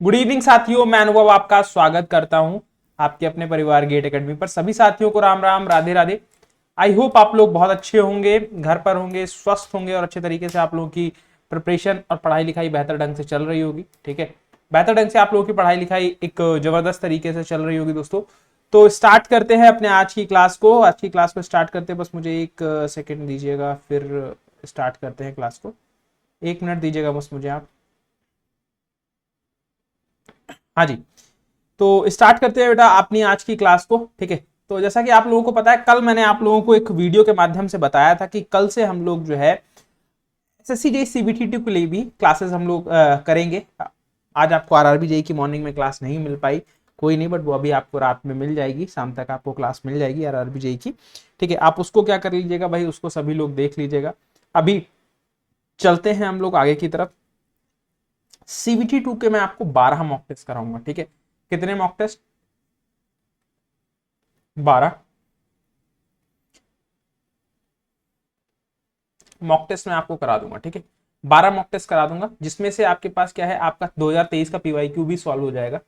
Good evening साथियों, मैं अनुभव आपका स्वागत करता हूं आपके अपने परिवार गेट एकेडमी पर। सभी साथियों को राम राम, राधे राधे। आई होप आप लोग बहुत अच्छे होंगे, घर पर होंगे, स्वस्थ होंगे और अच्छे तरीके से आप लोगों की प्रिपरेशन और पढ़ाई लिखाई बेहतर ढंग से चल रही होगी। ठीक है, बेहतर ढंग से आप लोगों की पढ़ाई लिखाई एक जबरदस्त तरीके से चल रही होगी दोस्तों। तो स्टार्ट करते हैं अपने आज की क्लास को। आज की क्लास को स्टार्ट करते हैं, बस मुझे एक सेकेंड दीजिएगा, फिर स्टार्ट करते हैं क्लास को। 1 मिनट दीजिएगा बस मुझे आप। हाँ जी, तो स्टार्ट करते हैं बेटा अपनी आज की क्लास को। ठीक है, तो जैसा कि आप लोगों को पता है, कल मैंने आप लोगों को एक वीडियो के माध्यम से बताया था कि कल से हम लोग जो है एसएससी जेई सीबीटी के लिए भी क्लासेस हम लोग करेंगे। आज आपको आरआरबी जेई की मॉर्निंग में क्लास नहीं मिल पाई, कोई नहीं, बट वो अभी आपको रात में मिल जाएगी, शाम तक आपको क्लास मिल जाएगी आरआरबी जेई की। ठीक है, आप उसको क्या कर लीजिएगा भाई, उसको सभी लोग देख लीजिएगा। अभी चलते हैं हम लोग आगे की तरफ। सीबीटी 2 के मैं आपको 12 मॉक टेस्ट कराऊंगा। ठीक है, कितने मॉक टेस्ट? 12 मॉक टेस्ट मैं आपको करा दूंगा। ठीक है, 12 मॉक टेस्ट करा दूंगा, जिसमें से आपके पास क्या है, आपका 2023 का पीवाईक्यू भी सॉल्व हो जाएगा।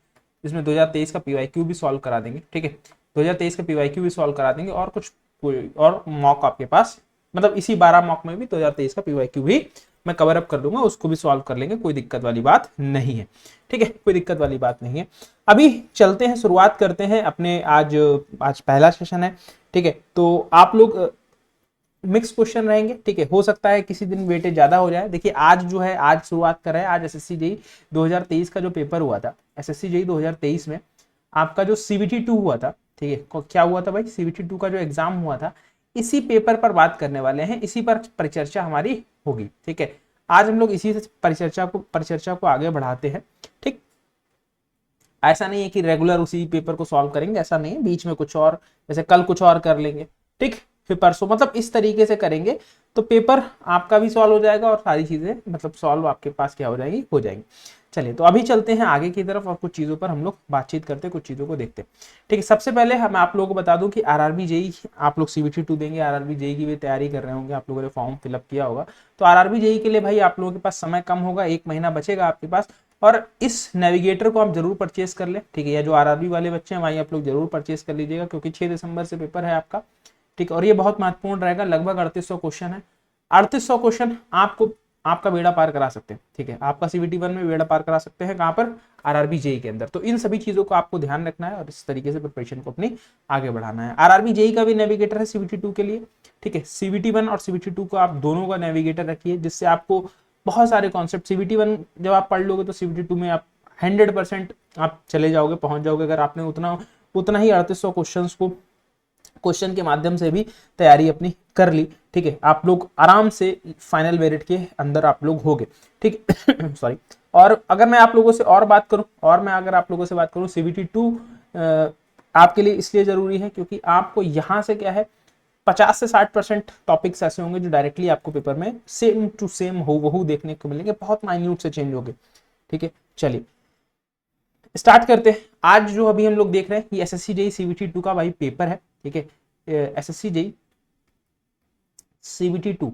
जिसमें 2023 का पीवाईक्यू भी सॉल्व करा देंगे। ठीक है, 2023 का पीवाईक्यू भी सॉल्व करा देंगे, और कुछ कोई और मॉक आपके पास, मतलब इसी 12 मॉक में भी 2023 का पीवाईक्यू भी मैं कवर अप कर दूंगा, उसको भी सॉल्व कर लेंगे, कोई दिक्कत वाली बात नहीं है। ठीक है, कोई दिक्कत वाली बात नहीं है। अभी चलते हैं, शुरुआत करते हैं अपने आज आज पहला सेशन है। ठीक है, तो आप लोग मिक्स क्वेश्चन रहेंगे। ठीक है, हो सकता है किसी दिन वेटेज ज्यादा हो जाए। देखिए आज जो है, आज शुरुआत कर रहे हैं, आज एसएससी जेई 2023 का जो पेपर हुआ था, एसएससी जेई 2023 में आपका जो सीबीटी 2 हुआ था। ठीक है, क्या हुआ था भाई, सीबीटी 2 का जो एग्जाम हुआ था, इसी पेपर पर बात करने वाले हैं, इसी पर परिचर्चा हमारी होगी। ठीक है, आज हम लोग इसी से परिचर्चा को आगे बढ़ाते हैं। ठीक, ऐसा नहीं है कि रेगुलर उसी पेपर को सॉल्व करेंगे, ऐसा नहीं है, बीच में कुछ और, जैसे कल कुछ और कर लेंगे। ठीक, फिर परसों, मतलब इस तरीके से करेंगे तो पेपर आपका भी सॉल्व हो जाएगा और सारी चीजें मतलब सॉल्व आपके पास क्या हो जाएगी, हो जाएंगी। चलिए, तो अभी चलते हैं आगे की तरफ और कुछ चीजों पर हम लोग बातचीत करते हैं, कुछ चीजों को देखते हैं। ठीक है, सबसे पहले हम आप लोगों को बता दूं कि आरआरबी जेई आप लोग सीबीटी 2 देंगे, आरआरबी जेई की भी तैयारी कर रहे होंगे, आप लोगों ने फॉर्म फिलअप किया होगा। तो आरआरबी जेई के लिए भाई आप लोगों के पास समय कम होगा, 1 महीना बचेगा आपके पास, और इस नेविगेटर को आप जरूर परचेस कर ले। ठीक है, या जो आरआरबी वाले बच्चे हैं वहीं आप लोग जरूर परचेस कर लीजिएगा, क्योंकि 6 दिसंबर से पेपर है आपका। ठीक है, और ये बहुत महत्वपूर्ण रहेगा, लगभग 3800 क्वेश्चन है। 3800 क्वेश्चन आपको आपका बेड़ा पार करा सकते हैं। ठीक है, आपका सीबीटी 1 में बेड़ा पार करा सकते हैं, कहां पर, आरआरबी जेई के अंदर। तो इन सभी चीजों को आपको ध्यान रखना है और इस तरीके से प्रिपरेशन को अपनी आगे बढ़ाना है। आरआरबी जेई का भी नेविगेटर है सीबीटी 2 के लिए। ठीक है, सीबीटी 1 और सीबीटी 2 को आप दोनों का नेविगेटर रखिए, जिससे आपको बहुत सारे कॉन्सेप्ट, सीबीटी 1 जब आप पढ़ लोगे तो सीबीटी 2 में आप 100% आप चले जाओगे, पहुंच जाओगे, अगर आपने उतना उतना ही 3800 क्वेश्चन के माध्यम से भी तैयारी अपनी कर ली। ठीक है, आप लोग आराम से फाइनल मेरिट के अंदर आप लोग होगे। ठीक सॉरी। और अगर मैं आप लोगों से और बात करूं, और मैं अगर आप लोगों से बात करूं, सीबीटी 2 आपके लिए इसलिए जरूरी है क्योंकि आपको यहां से क्या है, 50 से 60% टॉपिक्स ऐसे होंगे जो डायरेक्टली आपको पेपर में सेम टू सेम हो वहू देखने को मिलेंगे, बहुत माइन्यूट से चेंज होंगे। ठीक है, चलिए स्टार्ट करते हैं। आज जो अभी हम लोग देख रहे हैं ये एसएससी जेई सीबीटी 2 का भाई पेपर है। ठीक है, एसएससी जेई सीबीटी 2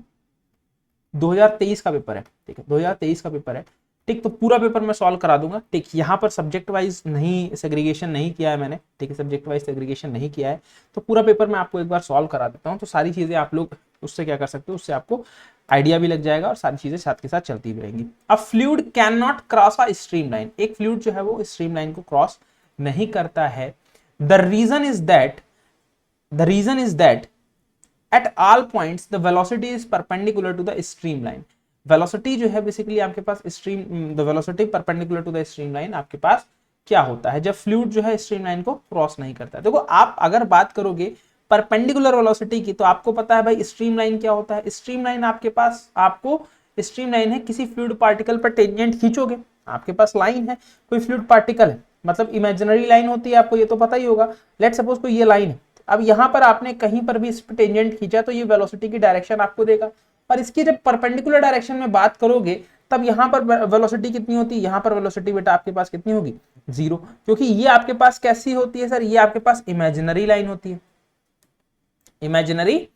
2023 का पेपर है। ठीक है, 2023 का पेपर है। ठीक, तो पूरा पेपर मैं सॉल्व करा दूंगा। ठीक, यहाँ पर सब्जेक्ट वाइज नहीं सेग्रीगेशन नहीं किया है मैंने। ठीक है, सब्जेक्ट वाइज सेग्रीगेशन नहीं किया है, तो पूरा पेपर मैं आपको एक बार सॉल्व करा देता हूँ, तो सारी चीजें आप लोग उससे क्या कर सकते हो, उससे आपको आइडिया भी लग जाएगा और सारी चीजें साथ के साथ चलती भी रहेंगी। अब fluid can not cross a stream line, एक फ्लूइड जो है वो स्ट्रीम लाइन को क्रॉस नहीं करता है। The reason is that the reason is that at all points the velocity is perpendicular to the streamline। Velocity जो है बेसिकली आपके पास stream, the velocity perpendicular to the stream line आपके पास क्या होता है जब फ्लूइड जो है स्ट्रीम लाइन को क्रॉस नहीं करता है। देखो, आप अगर बात करोगे परपेंडिकुलर वेलोसिटी की, तो आपको पता है भाई स्ट्रीम लाइन क्या होता है। स्ट्रीम लाइन आपके पास, आपको स्ट्रीम लाइन है, किसी फ्लूइड पार्टिकल पर टेंजेंट खींचोगे, आपके पास लाइन है, कोई फ्लूइड पार्टिकल है, मतलब इमेजिनरी लाइन होती है, आपको ये तो पता ही होगा। लेट सपोज कोई ये लाइन है, अब यहां पर आपने कहीं पर भी इस पे टेंजेंट खींचा तो ये वेलोसिटी की डायरेक्शन आपको देगा। और इसकी जब परपेंडिकुलर डायरेक्शन में बात करोगे, तब यहां पर वेलोसिटी कितनी होती है, यहां पर वेलोसिटी बेटा आपके पास कितनी होगी, 0, क्योंकि ये आपके पास कैसी होती है सर, ये आपके पास इमेजिनरी लाइन होती है, इमेजिनरी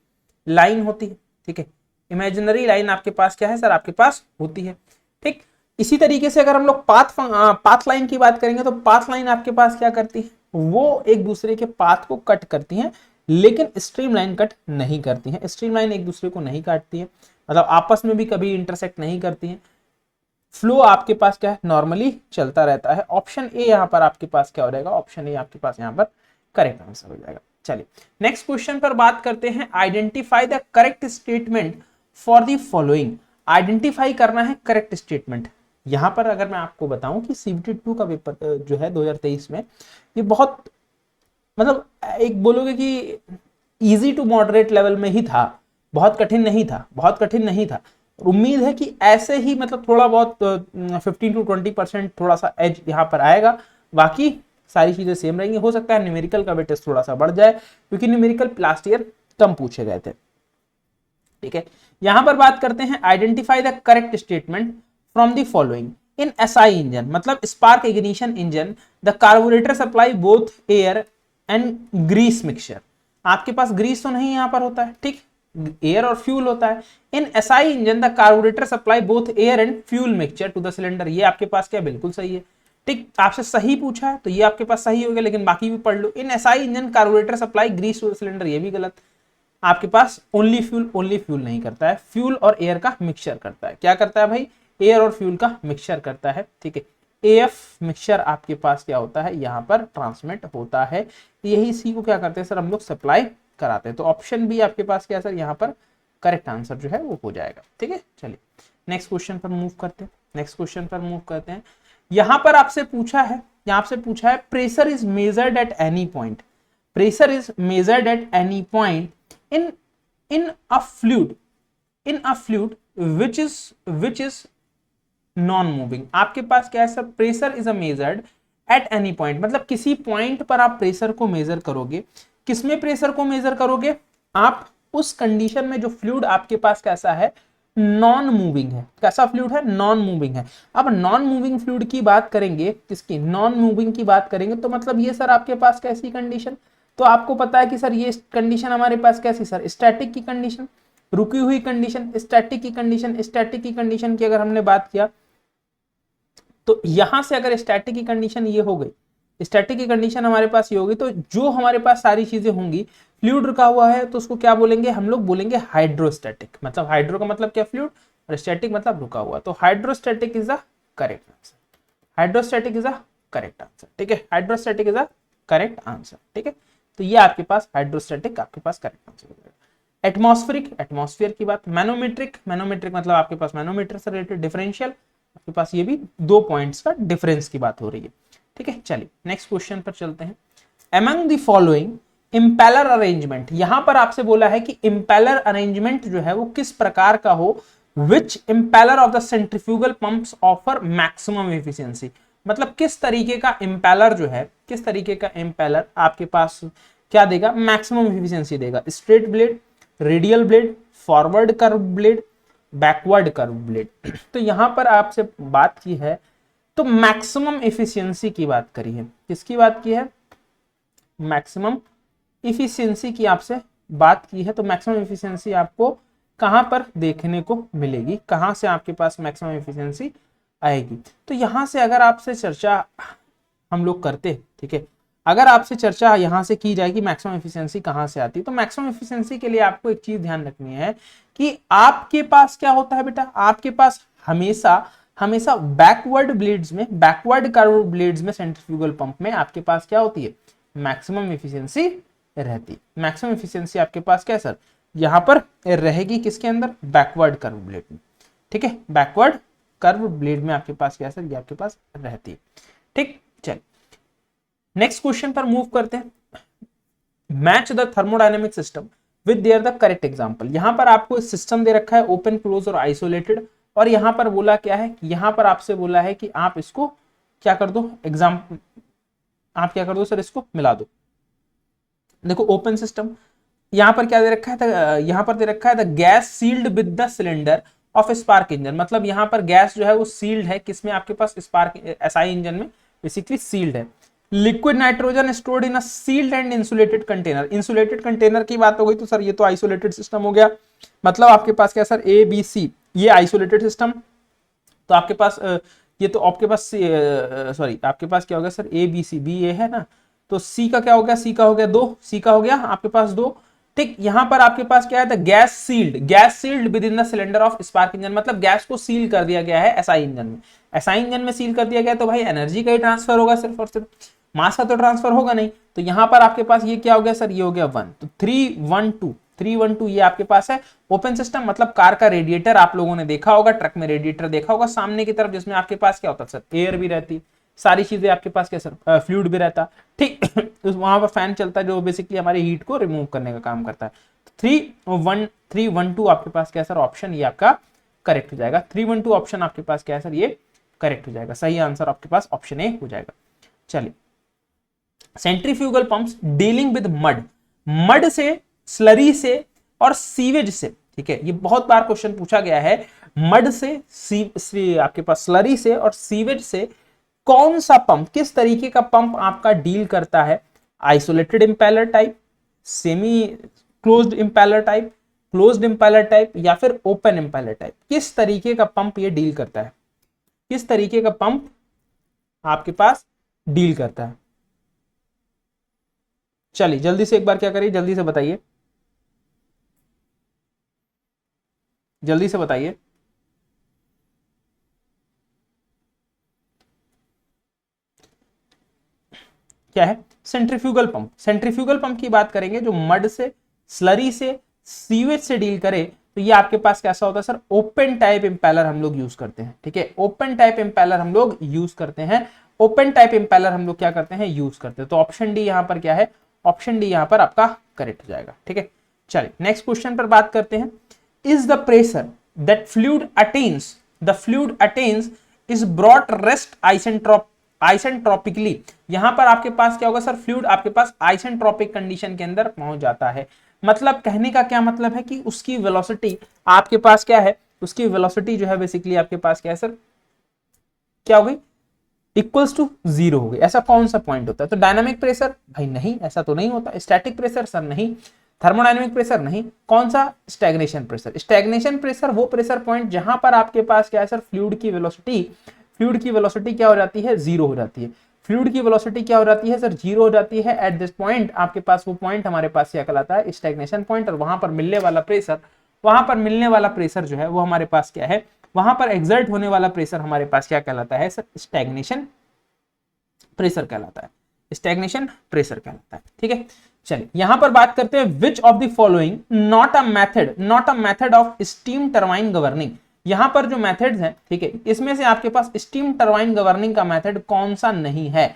लाइन होती है। ठीक है, इमेजिनरी लाइन आपके पास क्या है सर, आपके पास होती है। ठीक, इसी तरीके से अगर हम लोग पाथ लाइन की बात करेंगे तो पाथ लाइन आपके पास क्या करती है, वो एक दूसरे के पाथ को कट करती हैं, लेकिन स्ट्रीमलाइन कट नहीं करती हैं। स्ट्रीमलाइन एक दूसरे को नहीं काटती है, मतलब आपस में भी कभी इंटरसेक्ट नहीं करती हैं। फ्लो आपके पास क्या है, नॉर्मली चलता रहता है। ऑप्शन ए यहाँ पर आपके पास क्या हो जाएगा, ऑप्शन ए आपके पास यहाँ पर करेक्ट आंसर हो जाएगा। चलिए नेक्स्ट क्वेश्चन पर बात करते हैं। Identify the correct statement for the following. Identify करना है करेक्ट स्टेटमेंट। यहां पर अगर मैं आपको बताऊं कि सीबीटी 2 का पेपर जो है 2023 में, ये बहुत मतलब एक बोलोगे कि इजी टू मॉडरेट लेवल में ही था, बहुत कठिन नहीं था, बहुत कठिन नहीं था। उम्मीद है कि ऐसे ही मतलब थोड़ा बहुत 15 to 20% थोड़ा सा एज यहाँ पर आएगा, बाकी सारी चीजें सेम रहेंगी। हो सकता है न्यूमेरिकल का वेटेज थोड़ा सा बढ़ जाए, क्योंकि न्यूमेरिकल लास्ट ईयर कम पूछे गए थे। ठीक है, यहां पर बात करते हैं identify the correct statement from the following. In SI engine मतलब spark ignition engine, the carburettor supply both air and grease mixture. आपके पास ग्रीस तो नहीं यहां पर होता है, ठीक, एयर और फ्यूल होता है। In SI engine the carburettor supply both air and fuel mixture to the cylinder. ये आपके पास क्या बिल्कुल सही है, ठीक, आपसे सही पूछा है तो ये आपके पास सही हो गया, लेकिन बाकी भी पढ़ लो। In SI engine carburettor supply grease to the cylinder, ये भी गलत। आपके पास ओनली फ्यूल नहीं करता है, फ्यूल और एयर का मिक्सचर करता है। क्या करता है भाई, एयर और फ्यूल का मिक्सचर करता है। ठीक है, एएफ मिक्सचर आपके पास क्या होता है, यहाँ पर ट्रांसमिट होता है। यही सी को क्या करते हैं सर, हम लोग सप्लाई कराते हैं। तो ऑप्शन बी आपके पास क्या सर, यहाँ पर करेक्ट आंसर जो है वो हो जाएगा। ठीक है, चलिए नेक्स्ट क्वेश्चन पर मूव करते हैं। यहां पर आपसे पूछा है, pressure is measured at any point. Pressure is measured at any point in a fluid which is non moving. आपके पास क्या है sir, pressure is a measured at any point, मतलब किसी पॉइंट पर आप प्रेशर को मेजर करोगे। किसमें प्रेशर को मेजर करोगे आप, उस कंडीशन में जो फ्लूइड आपके पास कैसा है, नॉन मूविंग है। कैसा फ्लूइड है, नॉन मूविंग है। अब नॉन मूविंग फ्लूइड की बात करेंगे, किसकी, नॉन मूविंग की बात करेंगे, तो मतलब ये सर आपके पास कैसी कंडीशन, तो आपको पता है कि सर ये कंडीशन हमारे पास कैसी सर, स्टैटिक की कंडीशन, रुकी हुई कंडीशन, स्टैटिक की कंडीशन की अगर हमने बात किया तो यहां से अगर स्टैटिक की कंडीशन ये हो गई, स्टैटिक की कंडीशन हमारे पास ये होगी, तो जो हमारे पास सारी चीजें होंगी, फ्लूइड रुका हुआ है तो उसको क्या बोलेंगे, हम लोग बोलेंगे हाइड्रोस्टैटिक। मतलब हाइड्रो का मतलब क्या, फ्लूइड, और स्टैटिक मतलब रुका हुआ। तो hydrostatic is the correct answer, hydrostatic is the correct answer. ठीक है, hydrostatic is the correct answer. ठीक है, तो ये आपके पास हाइड्रोस्टैटिक आपके पास करेक्ट आंसर हो जाएगा। एटमॉस्फेरिक, एटमॉस्फेयर की बात। मैनोमेट्रिक, मैनोमेट्रिक मतलब आपके पास मैनोमीटर से रिलेटेड। डिफरेंशियल आपके पास ये भी 2 पॉइंट्स का डिफरेंस की बात हो रही है। ठीक है, चलिए नेक्स्ट क्वेश्चन पर चलते हैं। Among the following impeller arrangement, यहां पर आपसे बोला है कि इंपेलर अरेंजमेंट जो है वो किस प्रकार का हो। Which impeller of the centrifugal pumps offer maximum efficiency, मतलब किस तरीके का इंपेलर जो है, किस तरीके का इंपेलर आपके पास क्या देगा, मैक्सिमम एफिशिएंसी देगा। Straight blade, radial blade, forward curve blade, backward curve blade. तो यहां पर आपसे बात की है तो मैक्सिमम एफिशिएंसी की बात करी है। किसकी बात की है, मैक्सिमम इफिशियंसी की आपसे बात की है। तो मैक्सिमम इफिशियंसी आपको कहां पर देखने को मिलेगी, कहां से आपके पास मैक्सिमम इफिशियंसी आएगी। तो यहां से अगर आपसे चर्चा हम लोग करते, ठीक है, अगर आपसे चर्चा यहां से की जाए कि मैक्सिमम एफिशिएंसी कहां से आती है, तो मैक्सिमम एफिशिएंसी के लिए आपको एक चीज ध्यान रखनी है कि आपके पास क्या होता है बेटा, आपके पास हमेशा हमेशा बैकवर्ड ब्लेड्स में, बैकवर्ड कर्व ब्लेड्स में, सेंट्रीफ्यूगल पंप में आपके पास क्या होती है, मैक्सिमम एफिशिएंसी रहती। मैक्सिमम एफिशिएंसी आपके पास क्या है सर, यहां पर रहेगी किसके अंदर, बैकवर्ड कर्व ब्लेड में। ठीक है, बैकवर्ड कर्व ब्लेड में आपके पास क्या सर, ये आपके पास रहती है। ठीक, चल नेक्स्ट क्वेश्चन पर मूव करते हैं। Match the thermodynamic system with their the correct example. यहां पर आपको सिस्टम दे रखा है ओपन, क्लोज और आइसोलेटेड, और यहां पर बोला क्या है, यहां पर आपसे बोला है कि आप इसको क्या कर दो, एग्जाम्पल आप क्या कर दो सर, इसको मिला दो। देखो ओपन सिस्टम, यहां पर क्या दे रखा है, यहां पर दे रखा है the gas sealed with the cylinder of spark engine, मतलब यहां पर गैस जो है वो सील्ड है, किसमें, आपके पास स्पार्क एसआई इंजन में बेसिकली सील्ड है। Liquid nitrogen stored in a sealed and insulated container. Insulated container की बात हो गई तो सर ये तो आइसोलेटेड सिस्टम हो गया, मतलब आपके पास क्या सर, ए बी सी, ये आइसोलेटेड सिस्टम, तो आपके पास ये तो आपके पास सॉरी आपके पास क्या हो गया sir, A B C, B A है ना, तो सी का क्या हो गया, सी का हो गया 2, सी का हो गया आपके पास 2। ठीक, यहां पर आपके पास क्या है था, gas sealed within the cylinder of spark engine, मतलब गैस को सील कर दिया गया है एसआई इंजन में। एसआई इंजन में सील कर दिया गया तो भाई एनर्जी का ही ट्रांसफर होगा सिर्फ और सिर्फ, मास का तो ट्रांसफर होगा नहीं। तो यहां पर आपके पास ये क्या हो गया सर, ये हो गया 1, तो 312 ये आपके पास है ओपन सिस्टम, मतलब कार का रेडिएटर आप लोगों ने देखा होगा, ट्रक में रेडिएटर देखा होगा सामने की तरफ, जिसमें आपके पास क्या होता है सर, एयर भी रहती, सारी चीजें आपके पास क्या सर, फ्लूइड भी रहता। ठीक वहां पर फैन चलता है जो बेसिकली हमारी हीट को रिमूव करने का काम करता है। 312 आपके पास क्या है सर, ऑप्शन ये आपका करेक्ट हो जाएगा। 312 ऑप्शन आपके पास क्या है सर, ये करेक्ट हो जाएगा, सही आंसर आपके पास ऑप्शन ए हो जाएगा। चलिए, centrifugal pumps dealing with mud से, स्लरी से और सीवेज से, ठीक है, ये बहुत बार क्वेश्चन पूछा गया है। मड से आपके पास स्लरी से और सीवेज से कौन सा पंप, किस तरीके का पंप आपका डील करता है, isolated impeller type, semi closed impeller type, closed impeller type या फिर ओपन इंपेलर टाइप, किस तरीके का पंप ये डील करता है, किस तरीके का पंप आपके पास डील करता है। चलिए जल्दी से एक बार क्या करिए, जल्दी से बताइए, जल्दी से बताइए। क्या है, सेंट्रीफ्यूगल पंप। सेंट्रीफ्यूगल पंप की बात करेंगे जो मड से, स्लरी से, सीवेज से डील करे, तो ये आपके पास कैसा होता है सर, ओपन टाइप इंपेलर हम लोग यूज करते हैं। ठीक है, ओपन टाइप इंपेलर हम लोग यूज करते हैं, ओपन टाइप इंपेलर हम लोग क्या करते हैं, यूज करते हैं। तो ऑप्शन डी यहां पर क्या है, ऑप्शन डी यहां पर आपका करेक्ट हो जाएगा। ठीक है, चलिए नेक्स्ट क्वेश्चन पर बात करते हैं। Is the pressure that fluid attains is brought rest isentropically, यहां पर आपके पास क्या होगा सर, फ्लूइड आपके पास आइसेंट्रोपिक कंडीशन के अंदर पहुंच जाता है। मतलब कहने का क्या मतलब है कि उसकी वेलोसिटी आपके पास क्या है, उसकी वेलोसिटी जो है बेसिकली आपके पास क्या है सर, क्या हो गई, इक्वल्स टू 0 हो गई। ऐसा कौन सा पॉइंट होता है, तो डायनामिक प्रेशर, भाई नहीं ऐसा तो नहीं होता। स्टैटिक प्रेशर सर नहीं, थर्मोडायनेमिक प्रेशर नहीं, कौन सा, स्टैग्नेशन प्रेशर। स्टैग्नेशन प्रेशर वो प्रेशर पॉइंट जहां पर आपके पास क्या है सर, फ्लूइड की वेलोसिटी क्या हो जाती है, 0 हो जाती है। फ्लूइड की वेलोसिटी क्या हो जाती है सर, 0 हो जाती है एट दिस पॉइंट। आपके पास वो पॉइंट हमारे पास क्या कहलाता है, स्टैग्नेशन पॉइंट। और वहां पर मिलने वाला प्रेशर जो है वो हमारे पास क्या है, वहां पर एक्सर्ट होने वाला प्रेशर हमारे पास क्या कहलाता है सर, स्टैग्नेशन प्रेशर कहलाता है, स्टैग्नेशन प्रेशर कहलाता है। ठीक है, चलिए यहां पर बात करते हैं, which of the following not a method of steam turbine governing. यहां पर जो मेथड्स हैं, ठीक है, इसमें से आपके पास स्टीम टरबाइन गवर्निंग का मेथड कौन सा नहीं है,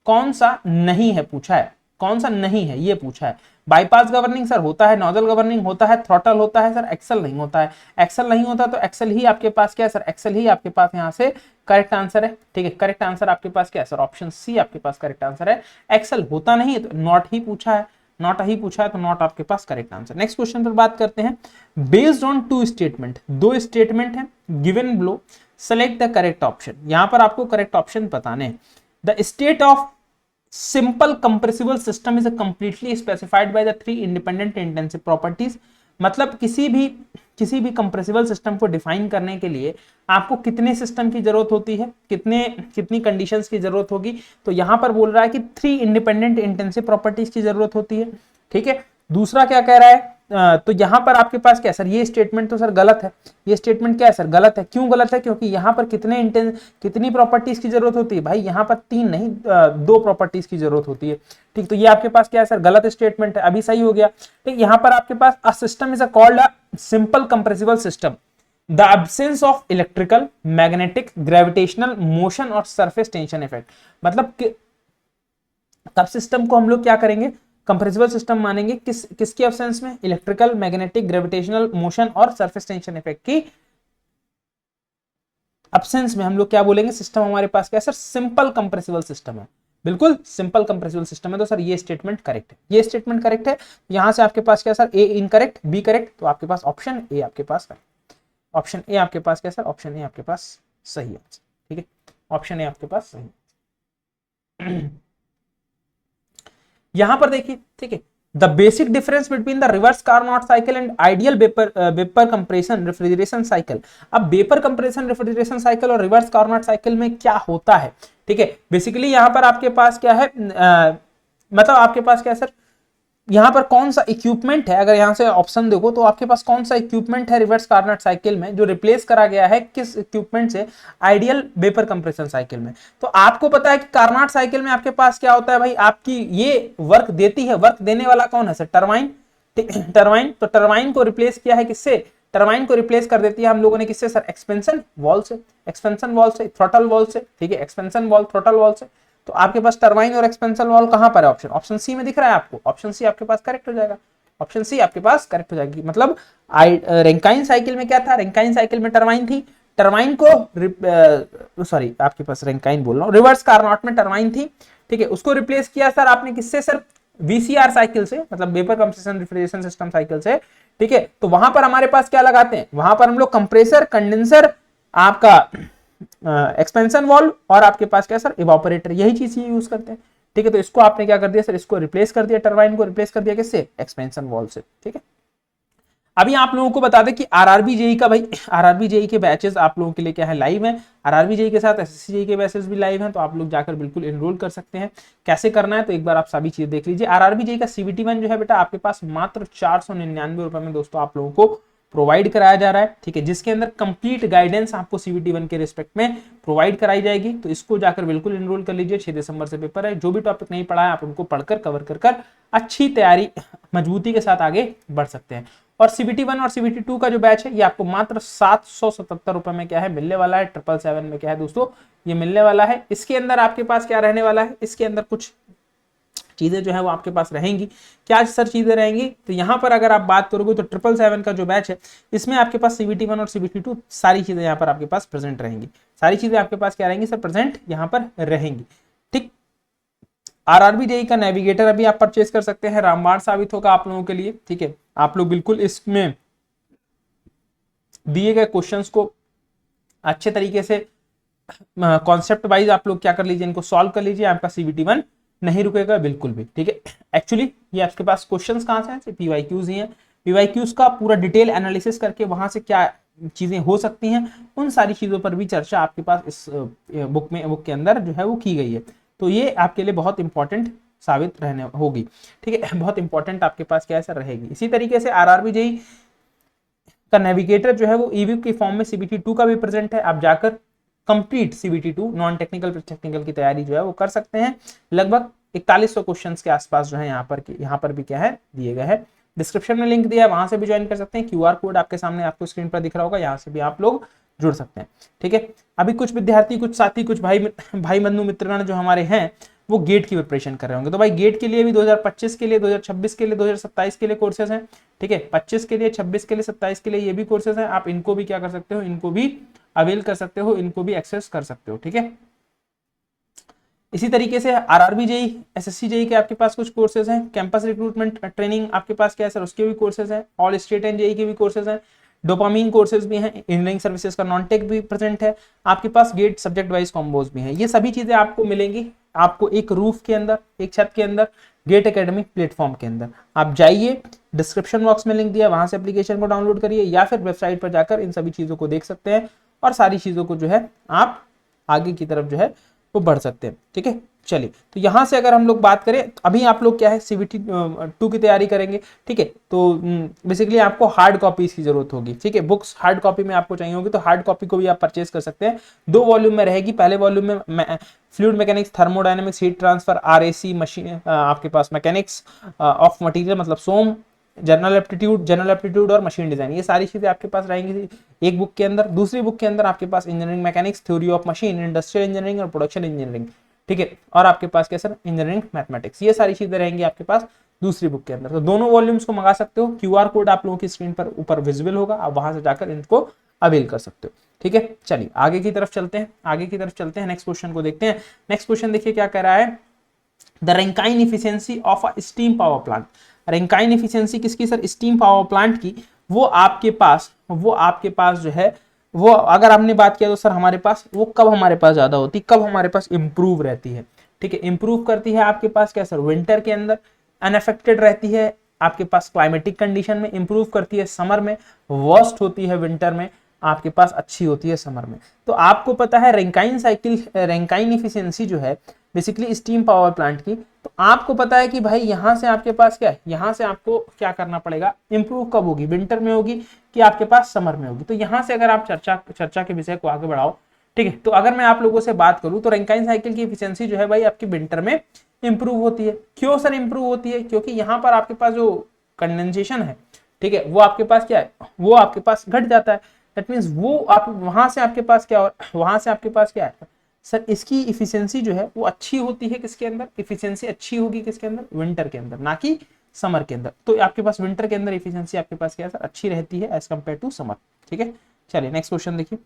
कौन सा नहीं है पूछा है, कौन सा नहीं है ये पूछा है। बाईपास गवर्निंग सर होता है, नोजल गवर्निंग होता है, थ्रॉटल होता है सर, एक्सल नहीं होता है। एक्सल नहीं होता तो एक्सल ही आपके पास क्या है सर, एक्सल ही आपके पास यहां से करेक्ट आंसर है। ठीक है, करेक्ट आंसर आपके पास क्या है सर, ऑप्शन सी आपके पास करेक्ट आंसर है। एक्सल होता नहीं है तो नॉट ही पूछा है, तो नॉट आपके पास करेक्ट आंसर। नेक्स्ट क्वेश्चन पर बात करते हैं, बेस्ड ऑन टू स्टेटमेंट, दो स्टेटमेंट है given below, select the correct option. यहां पर आपको करेक्ट ऑप्शन बताने हैं। The state of simple compressible system is completely specified by the 3 independent intensive properties. मतलब किसी भी कंप्रेसिबल सिस्टम को डिफाइन करने के लिए आपको कितने सिस्टम की जरूरत होती है, कितनी कंडीशंस की जरूरत होगी, तो यहां पर बोल रहा है कि 3 इंडिपेंडेंट इंटेंसिव प्रॉपर्टीज की जरूरत होती है। ठीक है, दूसरा क्या कह रहा है, तो यहां पर आपके पास क्या सर, ये स्टेटमेंट तो सर गलत है, ये स्टेटमेंट क्या है सर, गलत है। क्यों गलत है, क्योंकि यहां पर कितनी प्रॉपर्टीज की जरूरत होती है, भाई यहां पर 3 नहीं 2 प्रॉपर्टीज की जरूरत होती है। ठीक, तो ये आपके पास क्या है सर, गलत स्टेटमेंट है, अभी सही हो गया। ठीक, यहां पर आपके पास a system is called a simple compressible system the absence of electrical, magnetic, gravitational motion और सरफेस टेंशन इफेक्ट। मतलब तब सिस्टम को हम लोग क्या करेंगे, कंप्रेसिबल सिस्टम मानेंगे किसके एब्सेंस में, इलेक्ट्रिकल, मैग्नेटिक, ग्रेविटेशनल मोशन और सरफेस टेंशन इफेक्ट की एब्सेंस में हम लोग क्या बोलेंगे, सिस्टम हमारे पास क्या है सर, सिंपल कंप्रेसिबल सिस्टम है। बिल्कुल सिंपल कंप्रेसिबल सिस्टम है, तो सर ये स्टेटमेंट करेक्ट है, ये स्टेटमेंट करेक्ट है। यहां से आपके पास क्या सर, ए इनकरेक्ट, बी करेक्ट, तो आपके पास ऑप्शन ए आपके पास ऑप्शन ए आपके पास क्या सर, ऑप्शन ए आपके पास सही आंसर। ठीक है, ऑप्शन ए आपके पास सही। यहां पर देखिए, ठीक है, the basic difference between the reverse Carnot cycle and ideal vapour compression refrigeration cycle. अब वेपर कंप्रेशन रेफ्रिजरेशन साइकिल और रिवर्स कार्नोट साइकिल में क्या होता है, ठीक है। बेसिकली यहां पर आपके पास क्या है, मतलब आपके पास क्या है सर, यहाँ पर कौन सा इक्विपमेंट है, अगर यहाँ से ऑप्शन देखो तो आपके पास कौन सा इक्विपमेंट है रिवर्स कार्नोट साइकिल में जो रिप्लेस करा गया है किस इक्विपमेंट से, आइडियल वेपर कंप्रेशन साइकिल में। तो आपको पता है कि कार्नोट साइकिल में आपके पास क्या होता है भाई, आपकी ये वर्क देती है, वर्क देने वाला कौन है सर, टरबाइन। टरबाइन, तो टरबाइन को रिप्लेस किया है किससे, टरबाइन को रिप्लेस कर देती है हम लोगों ने किससे सर, एक्सपेंशन वॉल्व से, एक्सपेंशन वॉल्व से, थ्रॉटल वॉल्व से, ठीक है, एक्सपेंशन वॉल्व थ्रॉटल वॉल्व से। तो आपके पास टरबाइन और एक्सपेंशन वॉल्व कहां पर है, ऑप्शन ऑप्शन सी में दिख रहा है आपको, ऑप्शन सी आपके पास करेक्ट हो जाएगा, ऑप्शन सी आपके पास करेक्ट हो जाएगी। मतलब रैंकाइन साइकिल में क्या था, रैंकाइन साइकिल में टरबाइन थी, टरबाइन को सॉरी आपके पास रैंकाइन बोल रहा हूं, रिवर्स कार्नोट में टरबाइन थी, ठीक है, उसको रिप्लेस किया सर आपने किससे सर, वीसीआर साइकिल से, मतलब vapour compression refrigeration system cycle से, ठीक है। तो वहां पर हमारे पास क्या लगाते हैं, वहां पर हम लोग कंप्रेसर, कंडेंसर, आपका एक्सपेंशन वॉल्व और आपके पास क्या सर, इवापोरेटर, यही चीज यूज करते हैं, ठीक है। तो इसको आपने क्या कर दिया सर, इसको रिप्लेस कर दिया, टरबाइन को रिप्लेस कर दिया किससे, एक्सपेंशन वॉल्व से, ठीक है। अभी आप लोगों को बता दें कि आरआरबी जेई का भाई, आरआरबी जेई के बैचेस आप लोगों के लिए क्या है, लाइव है। आरआरबी जेई के साथ एसएससी जेई के बैचेस भी लाइव हैं, तो आप लोग जाकर बिल्कुल एनरोल कर सकते हैं। कैसे करना है तो एक बार आप सभी चीज देख लीजिए। आरआरबी जेई का सीबीटी 1 जो है बेटा आपके पास मात्र 499 रुपए में दोस्तों आप लोगों को प्रोवाइड कराया जा रहा है, ठीक है, जिसके अंदर कंप्लीट गाइडेंस आपको सीबीटी 1 के रिस्पेक्ट में प्रोवाइड कराई जाएगी। तो इसको जाकर बिल्कुल एनरोल कर लीजिए। 6 दिसंबर से पेपर है, जो भी टॉपिक नहीं पढ़ा है आप उनको पढ़कर कवर कर अच्छी तैयारी मजबूती के साथ आगे बढ़ सकते हैं। और सीबीटी 1 और सीबीटी 2 का जो बैच है ये आपको मात्र 777 रुपए में क्या है मिलने वाला है, 777 में क्या है दोस्तों ये मिलने वाला है। इसके अंदर आपके पास क्या रहने वाला है, इसके अंदर कुछ चीजें जो है वो आपके पास रहेंगी। क्या सर चीजें रहेंगी, तो यहाँ पर अगर आप बात करोगे तो 777 का जो बैच है इसमें आपके पास सीबीटी 1 और सीबीटी 2 सारी चीजें यहाँ पर आपके पास प्रेजेंट रहेंगी, सारी चीजें आपके पास क्या रहेंगी सर, प्रेजेंट यहाँ पर रहेंगी, ठीक। आरआरबी जेई का नेविगेटर अभी आप परचेस कर सकते हैं, रामबाण साबित होगा आप लोगों के लिए, ठीक है। आप लोग बिल्कुल इसमें दिए गए क्वेश्चंस को अच्छे तरीके से कॉन्सेप्ट वाइज आप लोग क्या कर लीजिए, इनको सॉल्व कर लीजिए, आपका सीबीटी 1 नहीं रुकेगा बिल्कुल भी, ठीक है। एक्चुअली ये आपके पास क्वेश्चंस कहां से हैं, पीवाईक्यूज ही हैं। पीवाईक्यूज का पूरा डिटेल एनालिसिस करके वहां से क्या चीजें हो सकती हैं उन सारी चीजों पर भी चर्चा आपके पास इस बुक के अंदर जो है वो की गई है। तो ये आपके लिए बहुत इंपॉर्टेंट साबित रहने होगी, ठीक है, बहुत इंपॉर्टेंट आपके पास क्या है रहेगी। इसी तरीके से आरआरबी जेई का नेविगेटर जो है वो ईबुक की फॉर्म में सीबीटी 2 का भी प्रेजेंट है, आप जाकर complete CBT 2 non technical technical की तैयारी जो है वो कर सकते हैं। लगभग 4100 क्वेश्चंस के आसपास जो है यहाँ पर भी क्या है दिए गए हैं। डिस्क्रिप्शन में लिंक दिया है, वहां से भी ज्वाइन कर सकते हैं। क्यूआर कोड आपके सामने आपको स्क्रीन पर दिख रहा होगा, यहाँ से भी आप लोग जुड़ सकते हैं, ठीक है। अभी कुछ विद्यार्थी, कुछ साथी, कुछ भाई बंधु मित्रगण जो हमारे हैं वो गेट की प्रिपरेशन कर रहे होंगे। तो भाई गेट के लिए भी 2025 के लिए, 2026 के लिए, 2027 के लिए कोर्सेज हैं, ठीक है। 25 के लिए, 26 के लिए, 27 के लिए ये भी कोर्सेज हैं। आप इनको भी क्या कर सकते हो, इनको भी अवेल कर सकते हो, इनको भी एक्सेस कर सकते हो, ठीक है। इसी तरीके से आरआरबी जेई, एसएससी जेई के आपके पास कुछ कोर्सेज हैं। कैंपस रिक्रूटमेंट ट्रेनिंग आपके पास क्या है सर, उसके भी कोर्सेज हैं। ऑल स्टेट एंड जेई के भी कोर्सेज हैं। डोपामीन कोर्सेज भी हैं। इंजीनियरिंग सर्विसेज का नॉन टेक भी प्रेजेंट है। आपके पास गेट सब्जेक्ट वाइज कॉम्बोज भी हैं। ये सभी चीजें आपको मिलेंगी आपको एक रूफ के अंदर, एक छत के अंदर, गेट एकेडमी प्लेटफॉर्म के अंदर। आप जाइए, डिस्क्रिप्शन बॉक्स में लिंक दिया, वहां से एप्लीकेशन को डाउनलोड करिए या फिर वेबसाइट पर जाकर इन सभी चीजों को देख सकते हैं और सारी चीजों को जो है आप आगे की तरफ जो है वो बढ़ सकते हैं, ठीक है। चलिए, तो यहां से अगर हम लोग बात करें, अभी आप लोग क्या है सीबीटी 2 की तैयारी करेंगे, ठीक है। तो बेसिकली आपको हार्ड कॉपीज की जरूरत होगी, ठीक है। बुक्स हार्ड कॉपी में आपको चाहिए होगी, तो हार्ड कॉपी को भी आप परचेज कर सकते हैं। 2 वॉल्यूम में रहेगी। पहले वॉल्यूम में fluid mechanics, thermodynamics, heat transfer, RAC machine, आपके पास मैकेनिक्स ऑफ मटेरियल मतलब सोम, जनरल एप्टीट्यूड और मशीन डिजाइन, ये सारी चीजें आपके पास रहेंगी एक बुक के अंदर। दूसरी बुक के अंदर आपके पास engineering mechanics, theory of machine, industrial engineering और प्रोडक्शन इंजीनियरिंग, ठीक है। और आपके पास क्या सर, इंजीनियरिंग मैथमेटिक्स, ये सारी चीजें रहेंगी आपके पास दूसरी बुक के अंदर। तो दोनों वॉल्यूम्स को मंगा सकते हो। क्यूआर कोड आप लोगों की स्क्रीन पर ऊपर विजिबल होगा, आप वहां से जाकर इनको अवेल कर सकते हो, ठीक है। चलिए आगे की तरफ चलते हैं, नेक्स्ट क्वेश्चन को देखते हैं। नेक्स्ट क्वेश्चन देखिए क्या कह रहा है, the Rankine efficiency of a steam power plant. Rankine efficiency किसकी सर, स्टीम पावर प्लांट की। वो आपके पास जो है वो अगर हमने बात किया तो सर हमारे पास वो कब हमारे पास ज्यादा होती, कब हमारे पास इंप्रूव रहती है, ठीक है। इंप्रूव करती है आपके पास क्या सर, विंटर के अंदर, अनअफेक्टेड रहती है आपके पास क्लाइमेटिक कंडीशन में, इंप्रूव करती है समर में, वर्स्ट होती है विंटर में, आपके पास अच्छी होती है समर में। तो आपको पता है रैंकाइन साइकिल, रैंकाइन इफिशियंसी जो है बेसिकली स्टीम पावर प्लांट की, तो आपको पता है कि भाई यहां से आपके पास क्या है, यहां से आपको क्या करना पड़ेगा, इंप्रूव कब होगी, विंटर में होगी कि आपके पास समर में होगी। तो यहां से अगर आप चर्चा के विषय को आगे बढ़ाओ, ठीक है, तो अगर मैं आप लोगों से बात करूं तो रैंकाइन साइकिल की इफिशियंसी जो है भाई आपकी विंटर में इंप्रूव होती है। क्यों सर इंप्रूव होती है? क्योंकि यहां पर आपके पास जो कंडेंसेशन है, ठीक है, वो आपके पास क्या है, वो आपके पास घट जाता है। दैट मीन्स वो आप वहां से आपके पास क्या, वहां से आपके पास क्या है सर, इसकी इफिशियंसी जो है वो अच्छी होती है। किसके अंदर इफिशियंसी अच्छी होगी? किसके अंदर? विंटर के अंदर, ना कि समर के अंदर। तो आपके पास विंटर के अंदर इफिशियंसी आपके पास क्या है सर, अच्छी रहती है एज कम्पेयर टू समर। ठीक है, चलिए नेक्स्ट क्वेश्चन देखिए।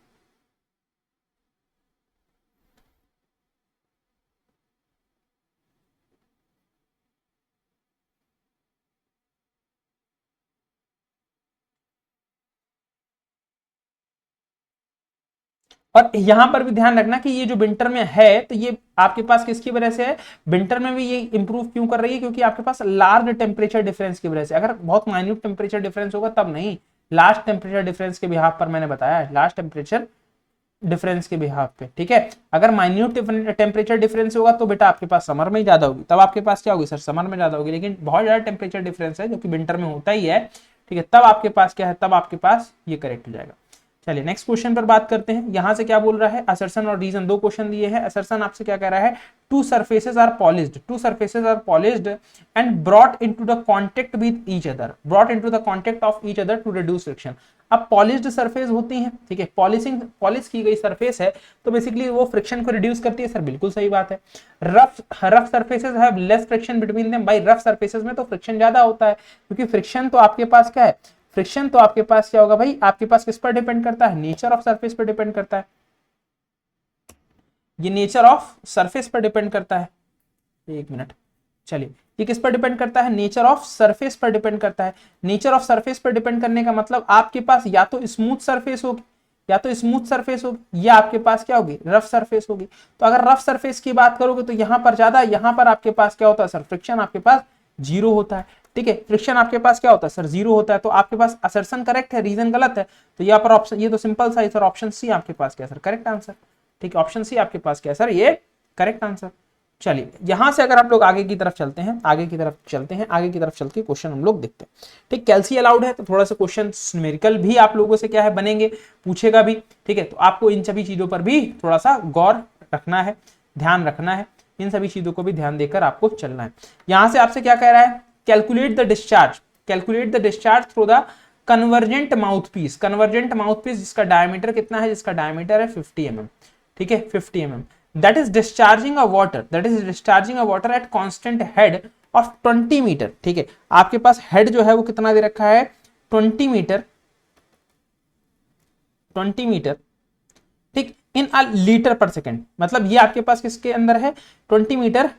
और यहां पर भी ध्यान रखना कि ये जो विंटर में है, तो ये आपके पास किसकी वजह से है, विंटर में भी ये इंप्रूव क्यों कर रही है? क्योंकि आपके पास लार्ज टेम्परेचर डिफरेंस की वजह से। अगर बहुत माइन्यूट टेम्परेचर डिफरेंस होगा तब नहीं, लार्ज टेम्परेचर डिफरेंस के बिहाफ पर मैंने बताया है, लार्ज टेम्परेचर डिफरेंस के बिहाफ पे। ठीक है, अगर माइन्यूट टेम्परेचर डिफरेंस होगा तो बेटा आपके पास समर में ज्यादा होगी, तब आपके पास क्या होगी सर, समर में ज्यादा होगी। लेकिन बहुत ज्यादा टेम्परेचर डिफरेंस है जो कि विंटर में होता ही है, ठीक है, तब आपके पास क्या है, तब आपके पास ये करेक्ट हो जाएगा। चलिए नेक्स्ट क्वेश्चन पर बात करते हैं। यहां से क्या बोल रहा है, असर्शन और रीजन, दो क्वेश्चन दिए हैं। असर्शन आपसे क्या कह रहा है, two surfaces are polished, two surfaces are polished and brought into the contact with each other, brought into the contact of each other to reduce friction. अब पॉलिश्ड सरफेस होती है, ठीक है, पॉलिश की गई सरफेस है, तो बेसिकली वो फ्रिक्शन को रिड्यूस करती है। सर बिल्कुल सही बात है। Rough surfaces have less friction between them, भाई रफ सरफेसेस में तो फ्रिक्शन ज्यादा होता है, क्योंकि फ्रिक्शन तो आपके पास क्या है, फ्रिक्शन तो आपके पास क्या होगा भाई, आपके पास किस पर डिपेंड करता है, नेचर ऑफ सरफेस पर डिपेंड करता है। ये नेचर ऑफ सरफेस पर डिपेंड करता है। एक मिनट, चलिए, ये किस पर डिपेंड करता है, नेचर ऑफ सरफेस पर डिपेंड करता है। नेचर ऑफ सरफेस पर डिपेंड करने का मतलब आपके पास या तो स्मूथ सरफेस होगी, या तो स्मूथ सरफेस होगी, या आपके पास क्या होगी, रफ सरफेस होगी। तो अगर रफ सरफेस की बात करोगे तो यहां पर ज्यादा, यहां पर आपके पास क्या होता है सर, फ्रिक्शन आपके पास जीरो होता है। ठीक है, फ्रिक्शन आपके पास क्या होता है सर, जीरो होता है। तो आपके पास असर्शन करेक्ट है, रीजन गलत है। तो यहाँ पर ऑप्शन, ये तो सिंपल सा है सर, ऑप्शन सी आपके पास क्या सर, करेक्ट आंसर। ठीक है, ऑप्शन सी आपके पास क्या है सर, ये करेक्ट आंसर। चलिए यहां से अगर आप लोग आगे की तरफ चलते हैं, आगे की तरफ चलते हैं, आगे की तरफ चल के क्वेश्चन हम लोग देखते हैं। ठीक, कैल्सी अलाउड है तो थोड़ा सा क्वेश्चन न्यूमेरिकल भी आप लोगों से क्या है बनेंगे, पूछेगा भी। ठीक है, तो आपको इन सभी चीजों पर भी थोड़ा सा गौर रखना है, ध्यान रखना है, इन सभी चीजों को भी ध्यान देकर आपको चलना है। यहां से आपसे क्या कह रहा है, calculate the discharge, calculate the discharge through the convergent mouthpiece, convergent mouthpiece जिसका डायमीटर कितना है, जिसका डायमीटर है 50 mm। ठीक है, 50 mm, that is discharging a water, that is discharging a water at constant head of 20 metre. ठीक है, आपके पास हेड जो है वो कितना दे रखा है, 20 मीटर, 20 मीटर। ठीक, इन अ लीटर पर सेकेंड, मतलब ये आपके पास किसके अंदर है, 20 मीटर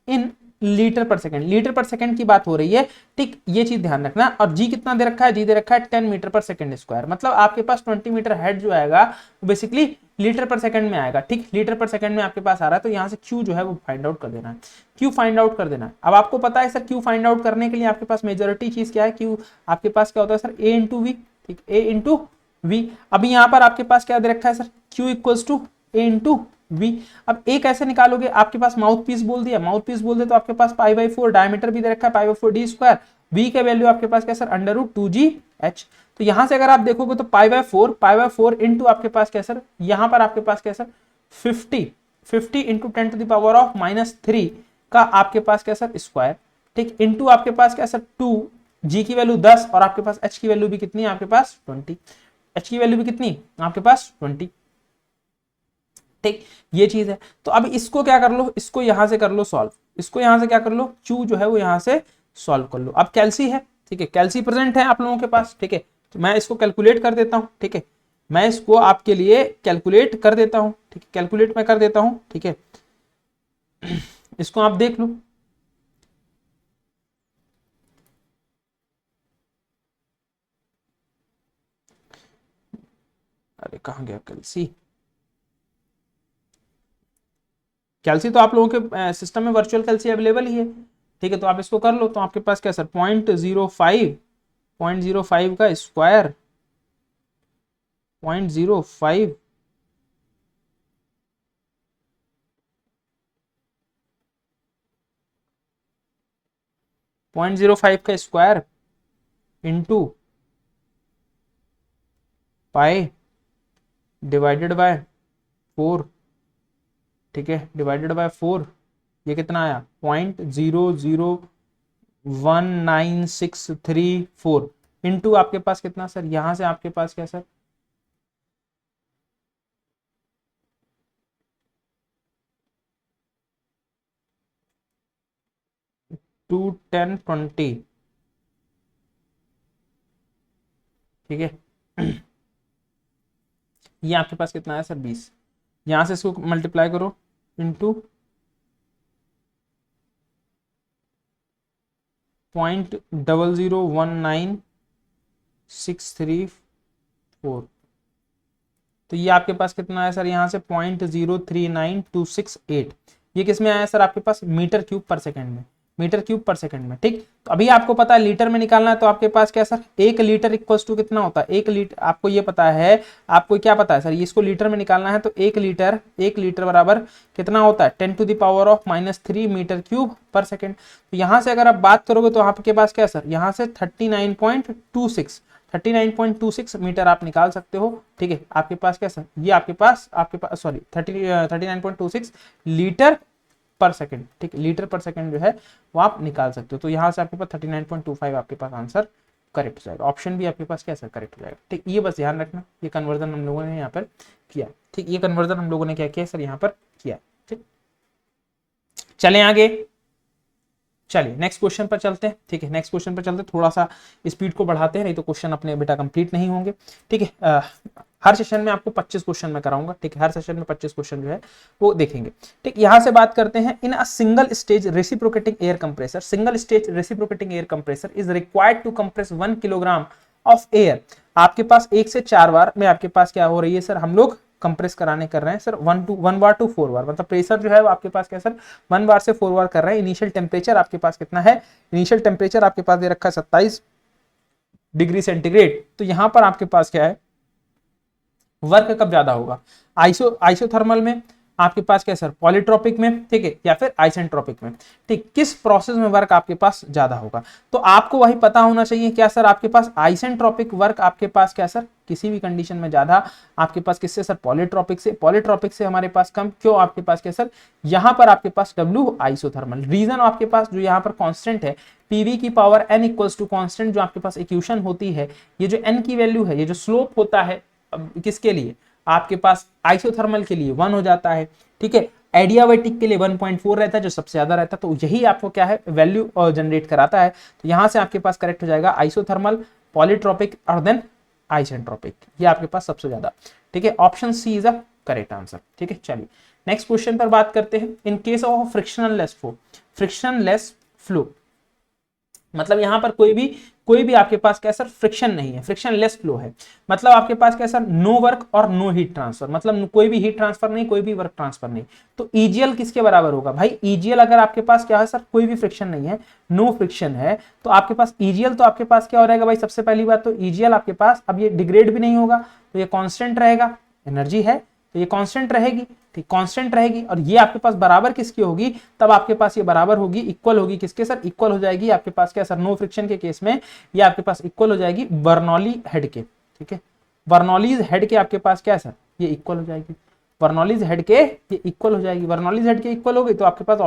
इन लीटर पर सेकंड, लीटर पर सेकंड की बात हो रही है। ठीक, ये चीज ध्यान रखना। और जी कितना दे रखा है, जी दे रखा है 10 मीटर पर सेकंड स्क्वायर। मतलब आपके पास 20 मीटर हेड जो आएगा वो बेसिकली लीटर पर सेकंड में आएगा। ठीक, लीटर पर सेकंड में आपके पास आ रहा है, तो यहां से क्यू जो है वो फाइंड आउट कर देना है, क्यू फाइंड आउट कर देना है। अब आपको पता है सर क्यू फाइंड आउट करने के लिए आपके पास मेजोरिटी चीज क्या है, क्यू आपके पास क्या होता है सर, ए इंटू वी। ठीक, ए इंटू वी। अभी यहां पर आपके पास क्या दे रखा है sir, Q equals to A into V. अब ए कैसे निकालोगे, आपके पास माउथ पीस बोल दिया, माउथ पीस बोल दे तो आपके पास π/4, डायमीटर भी दे रखा है π/4 डी स्क्वायर, वी का वैल्यू आपके पास क्या सर, √2gh। तो यहां से अगर आप देखोगे तो π/4 इंटू आपके पास क्या सर, यहां पर आपके पास क्या सर 50 इंटू 10⁻³ का आपके पास क्या सर स्क्वायर। ठीक, इंटू आपके पास क्या सर 2, जी की वैल्यू 10 और आपके पास एच की वैल्यू भी कितनी है आपके पास 20, एच की वैल्यू भी कितनी आपके पास 20। ठीक, ये चीज है। तो अब इसको क्या कर लो, इसको यहां से कर लो सॉल्व, इसको यहां से क्या कर लो, क्यू जो है वो यहां से सॉल्व कर लो। अब कैल्सी है, ठीक है, कैल्सी प्रेजेंट है आप लोगों के पास। ठीक है, तो मैं इसको कैलकुलेट कर देता हूं। ठीक है, मैं इसको आपके लिए कैलकुलेट कर देता हूं। ठीक है, कैलकुलेट मैं कर देता हूं। ठीक है, इसको आप देख लो। अरे कहां गया कैल्सी, कैल्सी तो आप लोगों के सिस्टम में वर्चुअल कैल्सी अवेलेबल ही है। ठीक है, तो आप इसको कर लो, तो आपके पास क्या सर 0.05 का स्क्वायर 0.05 0.05 का square into pi divided by 4, ठीक है, डिवाइडेड बाय 4, ये कितना आया 0.001964 इंटू आपके पास कितना सर, यहां से आपके पास क्या सर 21020, ठीक है। ये आपके पास कितना है सर 20, यहां से इसको मल्टीप्लाई करो इंटू 0.001964, तो ये आपके पास कितना है सर, यहाँ से 0.039268, ये किस में आया सर आपके पास मीटर क्यूब पर सेकंड में, मीटर क्यूब पर सेकंड में, ठीक। तो अभी आपको पता है लीटर में निकालना है, तो आपके पास क्या सर 1 लीटर इक्वल्स टू कितना होता है 1 लीटर, आपको ये पता है, आपको क्या पता है सर, इसको लीटर में निकालना है, तो 1 लीटर बराबर कितना होता है 10⁻³ मीटर क्यूब पर सेकंड। तो यहाँ से अगर आप बात करोगे तो आपके पास क्या सर, यहाँ से 39.26 मीटर आप निकाल सकते हो, ठीक है। आपके पास क्या सर, ये आपके पास सॉरी 39.26 लीटर पर सेकंड, ठीक है, लीटर पर सेकंड जो है वो आप निकाल सकते हो। तो यहाँ से आपके पास 39.25 आपके पास आंसर करेक्ट हो जाएगा, ऑप्शन भी आपके पास क्या सर करेक्ट हो जाएगा, ठीक। ये बस ध्यान रखना, ये कन्वर्जन हम लोगों ने यहाँ पर किया, ठीक, ये कन्वर्जन हम लोगों ने क्या किया सर यहाँ पर किया, ठीक। चलें आगे, चलिए नेक्स्ट क्वेश्चन पर चलते हैं, ठीक है, नेक्स्ट क्वेश्चन पर चलते हैं, थोड़ा सा स्पीड को बढ़ाते हैं, नहीं तो क्वेश्चन अपने बेटा कंप्लीट नहीं होंगे, ठीक है। हर सेशन में आपको 25 क्वेश्चन में कराऊंगा, ठीक है, हर सेशन में 25 क्वेश्चन जो है वो देखेंगे, ठीक। यहां से बात करते हैं, in a single stage reciprocating air compressor, single stage reciprocating air compressor is required to compress 1 kilogram of air, आपके पास 1 से 4 बार में आपके पास क्या हो रही है सर, हम लोग कंप्रेस कर रहे हैं सर 1 बार टू 4 बार, मतलब प्रेशर जो है वो आपके पास क्या सर 1 बार से 4 बार कर रहे हैं। इनिशियल टेम्परेचर आपके पास कितना है, इनिशियल टेम्परेचर आपके पास दे रखा है 27 डिग्री सेंटीग्रेड। तो यहां पर आपके पास क्या है, वर्क कब ज्यादा होगा, आइसोथर्मल में, आपके पास क्या सर पॉलीट्रॉपिक में, ठीक है, या फिर आइसेंट्रोपिक में, ठीक, किस प्रोसेस में वर्क आपके पास ज्यादा होगा। तो आपको वही पता होना चाहिए क्या सर, आपके पास आइसेंट्रोपिक वर्क आपके पास क्या सर किसी भी कंडीशन में ज्यादा, आपके पास किससे सर पॉलीट्रॉपिक से हमारे पास कम, क्यों आपके पास क्या सर, यहां पर आपके पास W आइसोथर्मल, रीजन आपके पास जो यहाँ पर कांस्टेंट है PV की power n equals to constant जो आपके पास इक्वेशन होती है, ये जो n की वैल्यू है, ये जो स्लोप होता है किसके लिए, आपके पास आइसोथर्मल के लिए 1 हो जाता है, ठीक है, एडियाबैटिक के लिए 1.4 रहता है जो सबसे ज्यादा रहता है, तो यही आपको क्या है वैल्यू जनरेट कराता है। तो यहां से आपके पास करेक्ट हो जाएगा आइसोथर्मल, पॉलीट्रॉपिक और देन आइसेंट्रोपिक, ये आपके पास सबसे ज्यादा, ठीक है, option C is a correct answer, ठीक है। चलिए नेक्स्ट क्वेश्चन पर बात करते हैं, in case of frictionless flow, मतलब यहां पर कोई भी आपके पास क्या सर फ्रिक्शन नहीं है, फ्रिक्शनलेस फ्लो है, मतलब आपके पास क्या सर नो वर्क और नो हीट ट्रांसफर, मतलब कोई भी हीट ट्रांसफर नहीं, कोई भी वर्क ट्रांसफर नहीं। तो ईजीएल किसके बराबर होगा भाई, ईजीएल अगर आपके पास क्या है सर कोई भी फ्रिक्शन नहीं है, नो फ्रिक्शन है, तो आपके पास ईजीएल तो आपके पास क्या हो रहेगा भाई, सबसे पहली बात तो ईजीएल आपके पास अब ये डिग्रेड भी नहीं होगा, तो ये कांस्टेंट रहेगा, एनर्जी है तो ये कांस्टेंट रहेगी, ठीक, कांस्टेंट रहेगी, और ये आपके पास बराबर किसकी होगी, तब आपके पास ये बराबर होगी, इक्वल होगी किसके सर, इक्वल हो जाएगी आपके पास क्या सर नो फ्रिक्शन के केस में ये आपके पास इक्वल हो जाएगी बर्नौली हेड के, ठीक है, बर्नौलीज हेड के आपके पास क्या है सर ये इक्वल हो जाएगी, बर्नौलीज हेड के ये इक्वल हो जाएगी, बर्नौलीज हेड के इक्वल हो गई तो आपके पास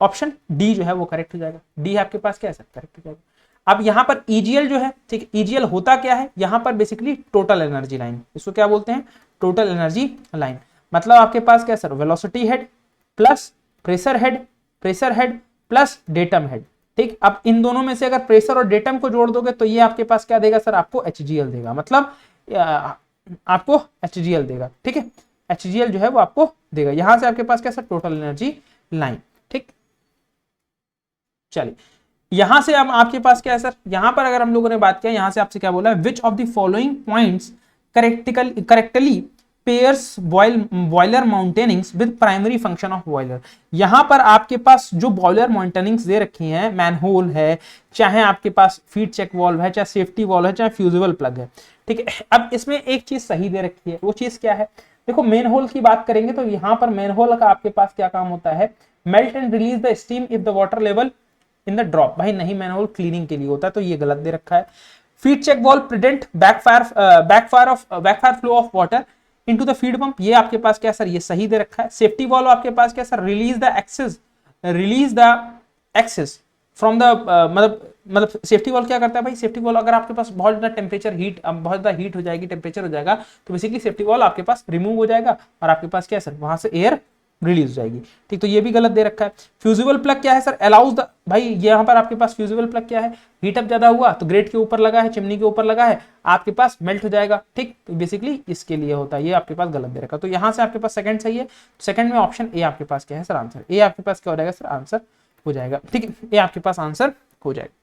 ऑप्शन डी जो है वो करेक्ट हो जाएगा, डी आपके पास क्या है सर करेक्ट हो जाएगा। अब यहां पर ईजीएल जो है, ठीक, ईजीएल होता क्या है, यहां पर बेसिकली टोटल एनर्जी लाइन, इसको क्या बोलते हैं टोटल एनर्जी लाइन, मतलब आपके पास क्या sir velocity head plus pressure head plus datum head, ठीक। अब इन दोनों में से अगर प्रेशर और डेटम को जोड़ दोगे तो ये आपके पास क्या देगा सर, आपको HGL देगा, मतलब आपको HGL देगा, ठीक है, HGL जो है वो आपको देगा, यहां से आपके पास क्या सर टोटल एनर्जी लाइन, ठीक। चलिए यहां से अब आपके पास क्या है सर, यहां पर अगर हम लोगों ने बात किया, यहां से आपसे क्या बोला है, which of the following points correctly pairs boiler mountings with primary function of boiler. यहां पर आपके पास जो बॉयलर माउंटेनिंग्स दे रखी हैं, मैनहोल है, चाहे आपके पास फीड चेक वॉल्व है, चाहे सेफ्टी वॉल्व है, चाहे फ्यूजिबल प्लग है, ठीक है। अब इसमें एक चीज सही दे रखी है, वो चीज क्या है? देखो मेन होल की बात करेंगे तो यहां पर मेन होल का आपके पास क्या काम होता है? Melt and release the steam if the water level in the drop. भाई नहीं, मेन होल क्लीनिंग के लिए होता है, तो ये गलत दे रखा है। Feed check valve prevent backfire flow of water into the feed pump, ये आपके पास क्या सर? ये सही दे रखा है। सेफ्टी वॉल्व आपके पास क्या sir? Release the excess from the मतलब सेफ्टी वॉल्व क्या करता है भाई? सेफ्टी वॉल्व अगर आपके पास बहुत ज्यादा टेम्परेचर बहुत ज्यादा हीट हो जाएगी, टेम्परेचर हो जाएगा, तो बेसिकली सेफ्टी वॉल्व आपके पास रिमूव हो जाएगा और आपके पास क्या है सर? वहां से एयर रिलीज हो जाएगी, ठीक। तो ये भी गलत दे रखा है। फ्यूजिबल प्लग क्या है सर? अलाउज द, भाई यहाँ पर आपके पास फ्यूजिबल प्लग क्या है? हीट अप ज्यादा हुआ तो ग्रेट के ऊपर लगा है, चिमनी के ऊपर लगा है, आपके पास मेल्ट हो जाएगा, ठीक। तो बेसिकली इसके लिए होता है, ये आपके पास गलत दे रखा है। तो यहाँ से आपके पास सेकंड सही है। सेकंड में ऑप्शन ए आपके पास क्या है सर? आंसर ए आपके पास क्या हो जाएगा सर? आंसर हो जाएगा, ठीक है। ये आपके पास आंसर हो जाएगा।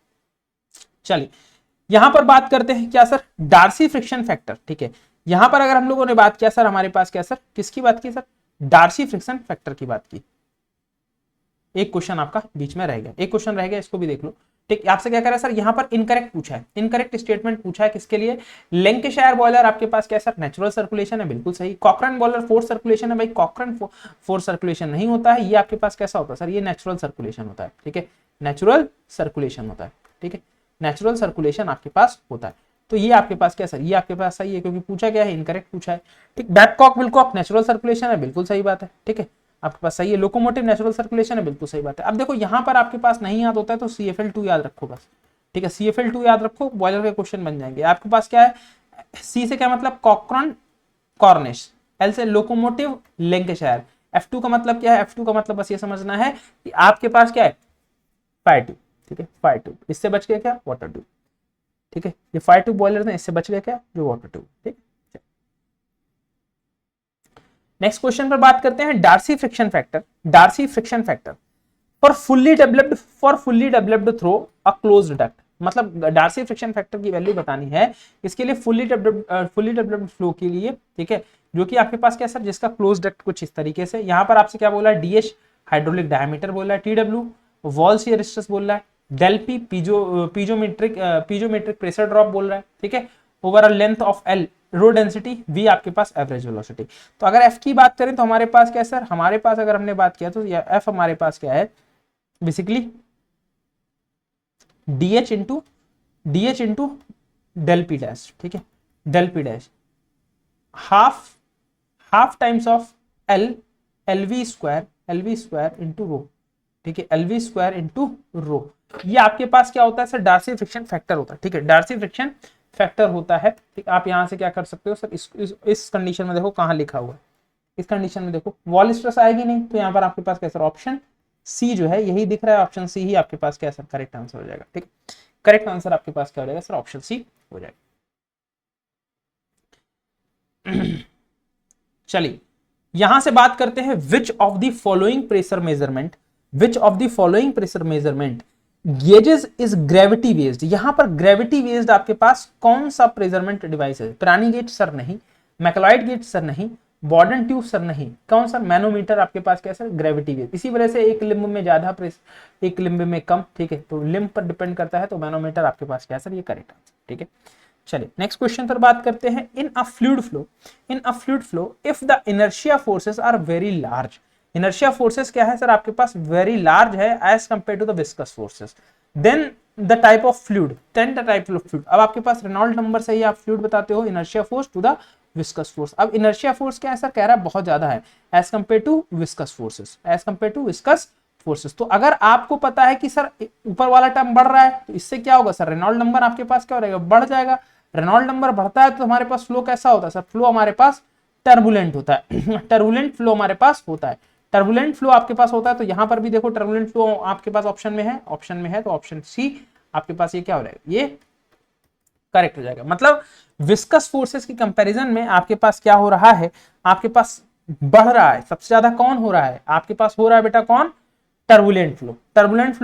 चलिए यहां पर बात करते हैं क्या सर? डार्सी फ्रिक्शन फैक्टर, ठीक है। यहां पर अगर हम लोगों ने बात किया सर, हमारे पास क्या सर? किसकी बात की सर? डार्सी फ्रिक्शन फैक्टर की बात की। एक क्वेश्चन आपका बीच में रह गया, एक क्वेश्चन रह गया, इसको भी देख लो, ठीक। आपसे क्या कह रहा है सर? यहां पर इनकरेक्ट पूछा है, इनकरेक्ट स्टेटमेंट पूछा है, किसके लिए? लैंकाशायर बॉयलर आपके पास क्या है सर? नेचुरल सर्कुलेशन है, बिल्कुल सही। कॉकरन बॉयलर फोर्स सर्कुलेशन है, भाई कॉकरन फोर्स सर्कुलेशन नहीं होता है, ये आपके पास कैसा होता है सर? ये नेचुरल सर्कुलेशन होता है, ठीक है। नेचुरल सर्कुलेशन होता है, ठीक है। नेचुरल सर्कुलेशन आपके पास होता है, तो ये आपके पास क्या सर? ये आपके पास सही है, क्योंकि पूछा क्या है? इनकरेक्ट पूछा है, ठीक। बैबकॉक विलकॉक नेचुरल सर्कुलेशन है, बिल्कुल सही बात है, ठीक है, आपके पास सही है। लोकोमोटिव नेचुरल सर्कुलेशन है, बिल्कुल सही बात है। अब देखो यहां पर आपके पास नहीं याद होता है तो CFL2 याद रखो बस, ठीक है। CFL2 याद रखो, बॉयलर के क्वेश्चन बन जाएंगे। आपके पास क्या है? सी से क्या मतलब? कॉकरन कॉर्निश, एल से लोकोमोटिव लैंकाशायर, F2 का मतलब क्या है? F2 का मतलब बस ये समझना है कि आपके पास क्या है? फायर ट्यूब, ठीक है, फायर ट्यूब। इससे बच गया क्या? वाटर ट्यूब, ठीक है। ये फायर ट्यूब बॉयलर थे, इससे बच गया क्या? जो वाटर ट्यूब, ठीक। नेक्स्ट क्वेश्चन पर बात करते हैं Darcy friction factor. Darcy friction factor for fully developed through a closed duct, मतलब डार्सी फ्रिक्शन फैक्टर की वैल्यू बतानी है इसके लिए फुल्ली डेवलप्ड फ्लो के लिए, ठीक है, जो कि आपके पास क्या सर? जिसका क्लोज डक्ट कुछ इस तरीके से। यहां पर आपसे क्या बोला है? DH हाइड्रोलिक डायमीटर बोला है, TW वॉल शियर रेजिस्टेंस बोल रहा है, del p piezometric pressure drop बोल रहा है, ठीक है, over a length of L rho density, V आपके पास एवरेज वेलोसिटी। तो अगर F की बात करें तो हमारे पास क्या है सर? हमारे पास अगर हमने बात किया तो F हमारे पास क्या है? Basically DH into del p dash, ठीक है, del p dash half times of LV square into rho, ठीक है, LV स्क्वायर इंटू रो। ये आपके पास क्या होता है सर? डार्सी फ्रिक्शन फैक्टर होता है, ठीक है, डार्सी फ्रिक्शन फैक्टर होता है, ठीक। आप यहां से क्या कर सकते हो सर? इस कंडीशन में देखो कहां लिखा हुआ है, इस कंडीशन में देखो वॉल स्ट्रेस आएगी नहीं, तो यहां पर आपके पास क्या सर? ऑप्शन सी जो है यही दिख रहा है, ऑप्शन सी ही आपके पास क्या सर? करेक्ट आंसर हो जाएगा, ठीक। करेक्ट आंसर आपके पास क्या हो जाएगा सर? ऑप्शन सी हो जाएगा। चलिए यहां से बात करते हैं which of the following pressure measurement gauges is gravity based. यहां पर ग्रेविटी बेस्ड आपके पास कौन सा प्रेजरमेंट डिवाइस है? प्राणी गेज सर नहीं, मैकलॉइड गेज सर नहीं, बॉर्डन ट्यूब सर नहीं, कौन सा? मैनोमीटर आपके पास क्या सर? Gravity based. इसी वजह से एक लिम्ब में ज्यादा प्रेशर, एक लिम्ब में कम, ठीक है, तो लिम्ब पर डिपेंड करता है, तो मैनोमीटर आपके पास क्या सर? ये करेक्ट आंसर, ठीक है। चलिए नेक्स्ट क्वेश्चन पर बात करते हैं। In a fluid flow if the inertia forces are very large, inertia forces क्या है सर? आपके पास वेरी लार्ज है as compare to the viscous forces, then the type of fluid, अब आपके पास रेनॉल्ड नंबर से ही आप फ्लूइड बताते हो inertia force to the viscous force. अब इनर्शिया फोर्स क्या है सर? कह रहा है बहुत ज्यादा है as compare to viscous forces, तो अगर आपको पता है कि सर ऊपर वाला टर्म बढ़ रहा है तो इससे क्या होगा सर? रेनॉल्ड नंबर आपके पास क्या हो रहेगा? बढ़ जाएगा। रेनॉल्ड नंबर बढ़ता है तो हमारे पास फ्लो कैसा होता है सर? फ्लो हमारे पास टर्बुलेंट होता है। टर्बुलेंट फ्लो हमारे पास होता है, टर्बुलेंट फ्लो आपके पास होता है। तो यहां पर भी देखो टर्बुलेंट फ्लो आपके पास ऑप्शन में है, तो ऑप्शन सी आपके पास ये क्या हो जाएगा? ये करेक्ट हो जाएगा। मतलब विस्कस फोर्सेस की कंपैरिजन में आपके पास क्या हो रहा है? आपके पास बढ़ रहा है। सबसे ज्यादा कौन हो रहा है? आपके पास हो रहा है बेटा कौन? टर्बुलेंट फ्लो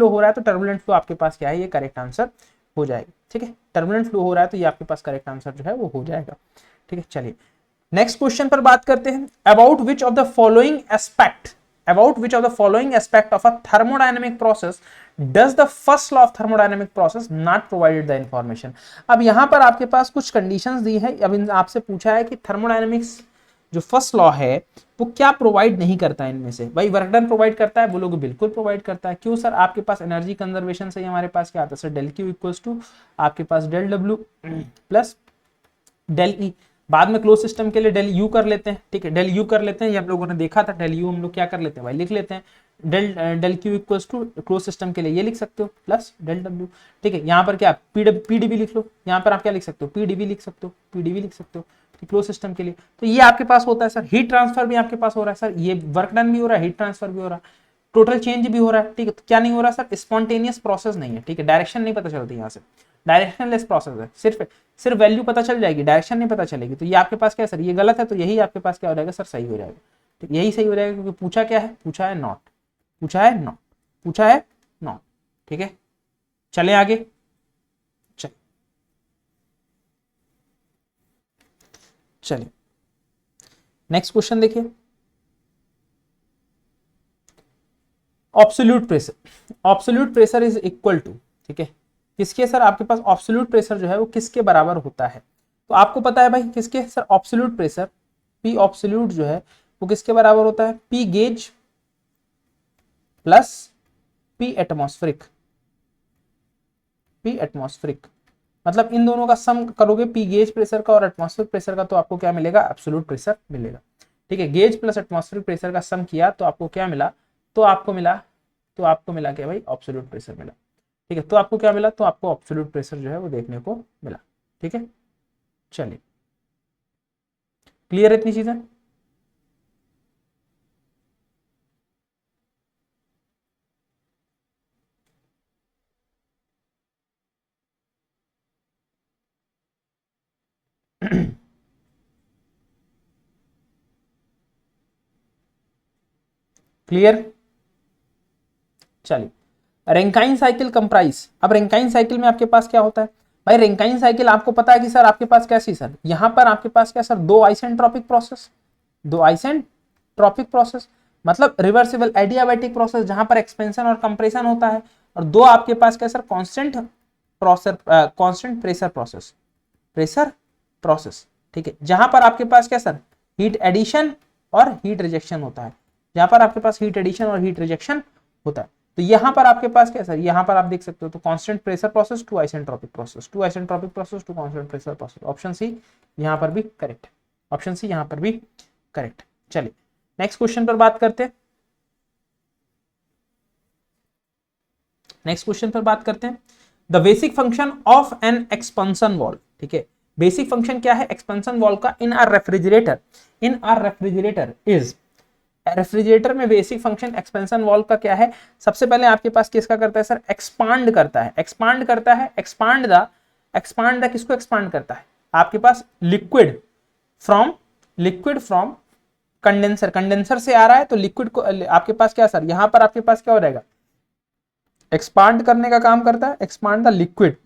हो रहा है, तो टर्बुलेंट फ्लो आपके पास क्या है? ये करेक्ट आंसर हो जाएगा, ठीक है। टर्बुलेंट फ्लो हो रहा है तो ये आपके पास करेक्ट आंसर जो है वो हो जाएगा, ठीक है। चलिए नेक्स्ट क्वेश्चन पर बात करते हैं, about which of the following aspect, about which of the following aspect of a thermodynamic process does the first law of thermodynamic process not provided the information. अब यहां पर आपके पास कुछ कंडीशंस दी है, अब आपसे पूछा है कि थर्मोडायनेमिक्स जो फर्स्ट लॉ है वो क्या प्रोवाइड नहीं करता है इनमें से। भाई वर्क डन प्रोवाइड करता है, बोलोगे बिल्कुल प्रोवाइड करता है। क्यों सर? आपके पास एनर्जी कंजर्वेशन से हमारे पास क्या आता है sir, del Q equals to आपके पास del W plus del E. बाद में क्लोज सिस्टम के लिए डेल यू कर लेते हैं, ठीक है, डेल यू कर लेते हैं, ये हम लोगों ने देखा था। डेल यू हम लोग क्या कर लेते हैं भाई, लिख लेते हैं del Q equals to close system के लिए ये लिख सकते हो प्लस डेल डब्ल्यू, ठीक है। यहाँ पर क्या पीडीवी लिख लो, यहाँ पर आप क्या लिख सकते हो, पीडीवी लिख सकते हो, पीडीवी लिख सकते हो क्लोज सिस्टम के लिए। तो ये आपके पास होता है सर। हीट ट्रांसफर भी आपके पास हो रहा है सर, ये वर्क डन भी हो रहा है, हीट ट्रांसफर भी हो रहा है, टोटल चेंज भी हो रहा है, ठीक है। तो क्या नहीं हो रहा सर, स्पॉन्टेनियस प्रोसेस नहीं है, ठीक है। डायरेक्शन नहीं पता चलती यहाँ से, डायरेक्शनलेस प्रोसेस है, सिर्फ वैल्यू पता चल जाएगी, डायरेक्शन नहीं पता चलेगी। तो ये आपके पास क्या है सर, ये गलत है, तो यही आपके पास क्या हो जाएगा सर, सही हो जाएगा। ठीक, यही सही हो जाएगा, क्योंकि पूछा क्या है, पूछा है नॉट, पूछा है नॉट, पूछा है नॉट, ठीक है। चले आगे, चलिए नेक्स्ट क्वेश्चन देखिए, absolute pressure, absolute pressure is equal to, ठीक है, किसके सर, आपके पास ऑब्सोल्यूट प्रेशर जो है वो किसके बराबर होता है। तो आपको पता है भाई किसके sir, absolute pressure P absolute जो है वो किसके बराबर होता है, P gauge plus P atmospheric, P atmospheric. मतलब इन दोनों का सम करोगे, पी गेज प्रेशर का और एटमॉस्फेरिक प्रेशर का, तो आपको क्या मिलेगा, एब्सोल्यूट प्रेशर मिलेगा, ठीक है। गेज प्लस एटमॉस्फेरिक प्रेशर का सम किया तो आपको क्या मिला, तो आपको मिला क्या भाई, ऑब्सोल्यूट प्रेशर मिला, ठीक है। तो आपको क्या मिला, तो आपको ऑब्सोल्यूट प्रेशर जो है वो देखने को मिला, ठीक है। चलिए क्लियर है इतनी चीजें। क्लियर। चलिए रेंकाइन साइकिल कंप्राइज, अब रेंकाइन साइकिल में आपके पास क्या होता है भाई, रेंकाइन साइकिल आपको पता है कि सर आपके पास कैसी सर, यहां पर आपके पास क्या सर, दो आइसेंट्रोपिक प्रोसेस, दो आइसेंट्रोपिक प्रोसेस, मतलब रिवर्सिबल एडियाबैटिक प्रोसेस जहां पर एक्सपेंशन और कंप्रेशन होता है, और दो आपके पास क्या sir, constant process, constant pressure process, pressure process, ठीक है। जहां पर आपके पास क्या सर, हीट एडिशन और हीट रिजेक्शन होता है, जहां पर आपके पास हीट एडिशन और हीट रिजेक्शन होता है। तो यहां पर आपके पास क्या सर, यहां पर आप देख सकते हो, तो constant pressure process to isentropic process, to isentropic process to constant pressure process, option C यहां पर भी करेक्ट है, ऑप्शन सी यहां पर भी करेक्ट। चलिए नेक्स्ट क्वेश्चन पर बात करते हैं, नेक्स्ट क्वेश्चन पर बात करते हैं, the basic function of N expansion valve, ठीक है। बेसिक फंक्शन क्या है एक्सपेंशन वॉल्व का इन are refrigerator, in are refrigerator is, refrigerator में बेसिक फंक्शन एक्सपेंशन वॉल्व का क्या है, सबसे पहले आपके पास किसका करता है सर, एक्सपांड करता है, एक्सपांड करता है, एक्सपांड द किसको एक्सपांड करता है, आपके पास लिक्विड फ्रॉम कंडेंसर, कंडेंसर से आ रहा है तो लिक्विड को आपके पास क्या सर, यहां पर आपके पास क्या हो जाएगा, एक्सपांड करने का काम करता है, एक्सपांड द लिक्विड,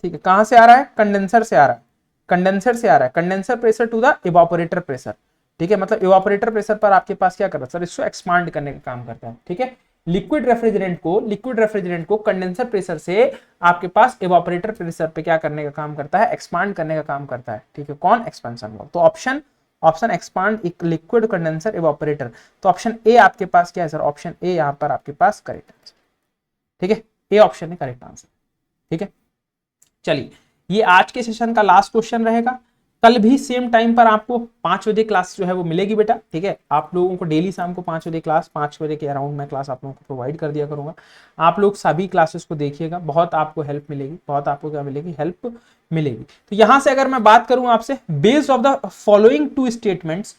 ठीक है। कहां से आ रहा है, कंडेंसर से आ रहा है, कंडेंसर से आ रहा है, condenser pressure to the evaporator pressure, ठीक है। मतलब इवापोरेटर प्रेशर पर आपके पास क्या कर रहा है सर, इसको एक्सपांड करने का काम करता है, ठीक है। लिक्विड रेफ्रिजरेंट को कंडेंसर प्रेशर से आपके पास इवापोरेटर प्रेशर पे क्या करने का काम करता है, एक्सपांड करने का काम करता है, ठीक है। कौन, एक्सपेंशन वॉल्व। तो option expand liquid condenser evaporator, तो ऑप्शन ए आपके पास क्या है सर, ऑप्शन ए यहां पर आपके पास करेक्ट आंसर, ठीक है। ए ऑप्शन है करेक्ट आंसर, ठीक है। चलिए ये आज के सेशन का लास्ट क्वेश्चन रहेगा, कल भी सेम टाइम पर आपको 5 बजे क्लास जो है वो मिलेगी बेटा, ठीक है। आप लोगों को डेली शाम को 5 बजे क्लास, 5 बजे के अराउंड में क्लास आप लोगों को प्रोवाइड कर दिया करूंगा। आप लोग सभी क्लासेस को देखिएगा, बहुत आपको हेल्प मिलेगी, बहुत आपको क्या मिलेगी, हेल्प मिलेगी। तो यहां से अगर मैं बात करूं आपसे, based of the following two statements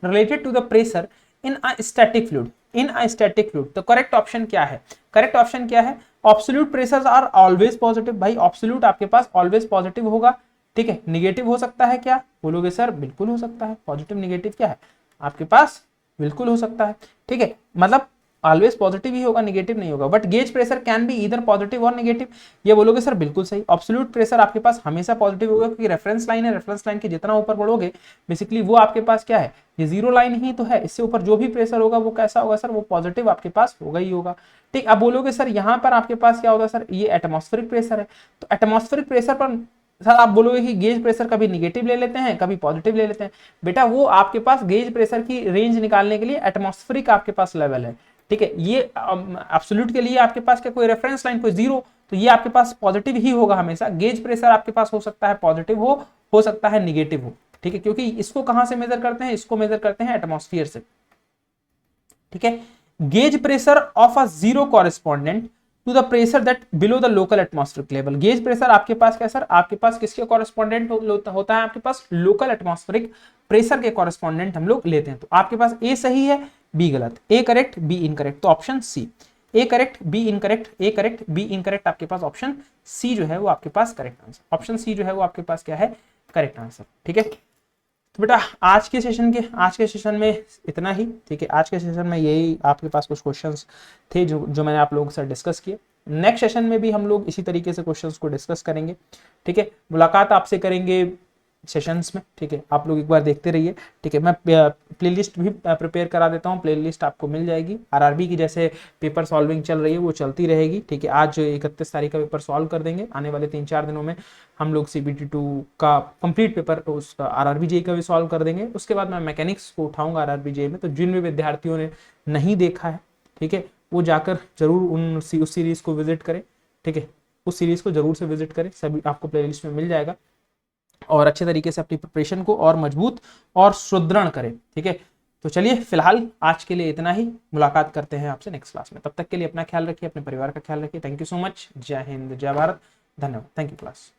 related to the pressure in a static fluid, in a static fluid, तो करेक्ट ऑप्शन क्या है, करेक्ट ऑप्शन क्या है, absolute pressures are always positive. भाई ऑब्सोल्यूट आपके पास ऑलवेज पॉजिटिव होगा, ठीक है। निगेटिव हो सकता है क्या, बोलोगे सर बिल्कुल हो सकता है, पॉजिटिव निगेटिव क्या है आपके पास, बिल्कुल हो सकता है, ठीक है। मतलब ऑलवेज पॉजिटिव ही होगा, नेगेटिव नहीं होगा। But gauge pressure can be इधर पॉजिटिव और नेगेटिव, ये बोलोगे सर बिल्कुल सही। एब्सोल्यूट प्रेशर आपके पास हमेशा पॉजिटिव होगा, क्योंकि रेफरेंस लाइन है, रेफरेंस लाइन के जितना ऊपर बढ़ोगे बेसिकली वो आपके पास क्या है, ये जीरो लाइन ही तो है, इससे ऊपर जो भी प्रेशर होगा वो कैसा होगा सर, वो पॉजिटिव आपके पास होगा ही होगा। ठीक, अब बोलोगे सर यहाँ पर आपके पास क्या होगा सर, ये एटमॉस्फेरिक प्रेशर है, तो एटमॉस्फेरिक प्रेशर पर सर आप बोलोगे कि गेज प्रेशर कभी निगेटिव ले लेते हैं कभी पॉजिटिव ले लेते हैं। बेटा वो आपके पास गेज प्रेशर की रेंज निकालने के लिए एटमॉस्फेरिक आपके पास लेवल है, ठीक है। ये एब्सोल्यूट के लिए आपके पास क्या कोई रेफरेंस लाइन कोई जीरो, तो ये आपके पास पॉजिटिव ही होगा हमेशा। गेज प्रेशर आपके पास हो सकता है पॉजिटिव हो सकता है निगेटिव हो, ठीक है, क्योंकि इसको कहां से मेजर करते हैं, इसको मेजर करते हैं एटमॉस्फेयर से, ठीक है। Gauge pressure of a zero correspondent to the pressure that below the local atmospheric level. Gauge pressure आपके पास क्या सर, आपके पास किसके कॉरेस्पॉन्डेंट होता है, आपके पास लोकल एटमॉस्फेरिक प्रेशर के कॉरेस्पॉन्डेंट हम लोग लेते हैं। तो आपके पास ए सही है, बी गलत, ए करेक्ट बी इनकरेक्ट, तो option C. A correct be incorrect, A correct be incorrect, आपके पास ऑप्शन सी जो है वो आपके पास करेक्ट आंसर, ऑप्शन सी जो है वो आपके पास क्या है, करेक्ट आंसर, ठीक है। तो बेटा आज के सेशन में इतना ही, ठीक है। आज के सेशन में यही आपके पास कुछ क्वेश्चंस थे जो मैंने आप लोगों के साथ डिस्कस किए। नेक्स्ट सेशन में भी हम लोग इसी तरीके से क्वेश्चंस को डिस्कस करेंगे, ठीक है। मुलाकात आपसे करेंगे सेशंस में, ठीक है। आप लोग एक बार देखते रहिए, ठीक है। मैं प्लेलिस्ट भी प्रिपेयर करा देता हूँ, प्लेलिस्ट आपको मिल जाएगी। आरआरबी की जैसे पेपर सॉल्विंग चल रही है वो चलती रहेगी, ठीक है। आज 31 तारीख का पेपर सॉल्व कर देंगे, आने वाले 3-4 दिनों में हम लोग CBT2 का कंप्लीट पेपर उसका आरआरबी जेईई का भी सॉल्व कर देंगे। उसके बाद मैं मैकेनिक्स को उठाऊंगा आरआरबी जेईई में, तो जिन भी विद्यार्थियों ने नहीं देखा है, ठीक है, वो जाकर जरूर उस सीरीज को विजिट करें, ठीक है। उस सीरीज को जरूर से विजिट करें, सभी आपको प्लेलिस्ट में मिल जाएगा, और अच्छे तरीके से अपनी प्रिपरेशन को और मजबूत और सुदृढ़ करें, ठीक है। तो चलिए फिलहाल आज के लिए इतना ही, मुलाकात करते हैं आपसे नेक्स्ट क्लास में। तब तक के लिए अपना ख्याल रखिए, अपने परिवार का ख्याल रखिए। थैंक यू सो मच, जय हिंद जय भारत, धन्यवाद, थैंक यू क्लास।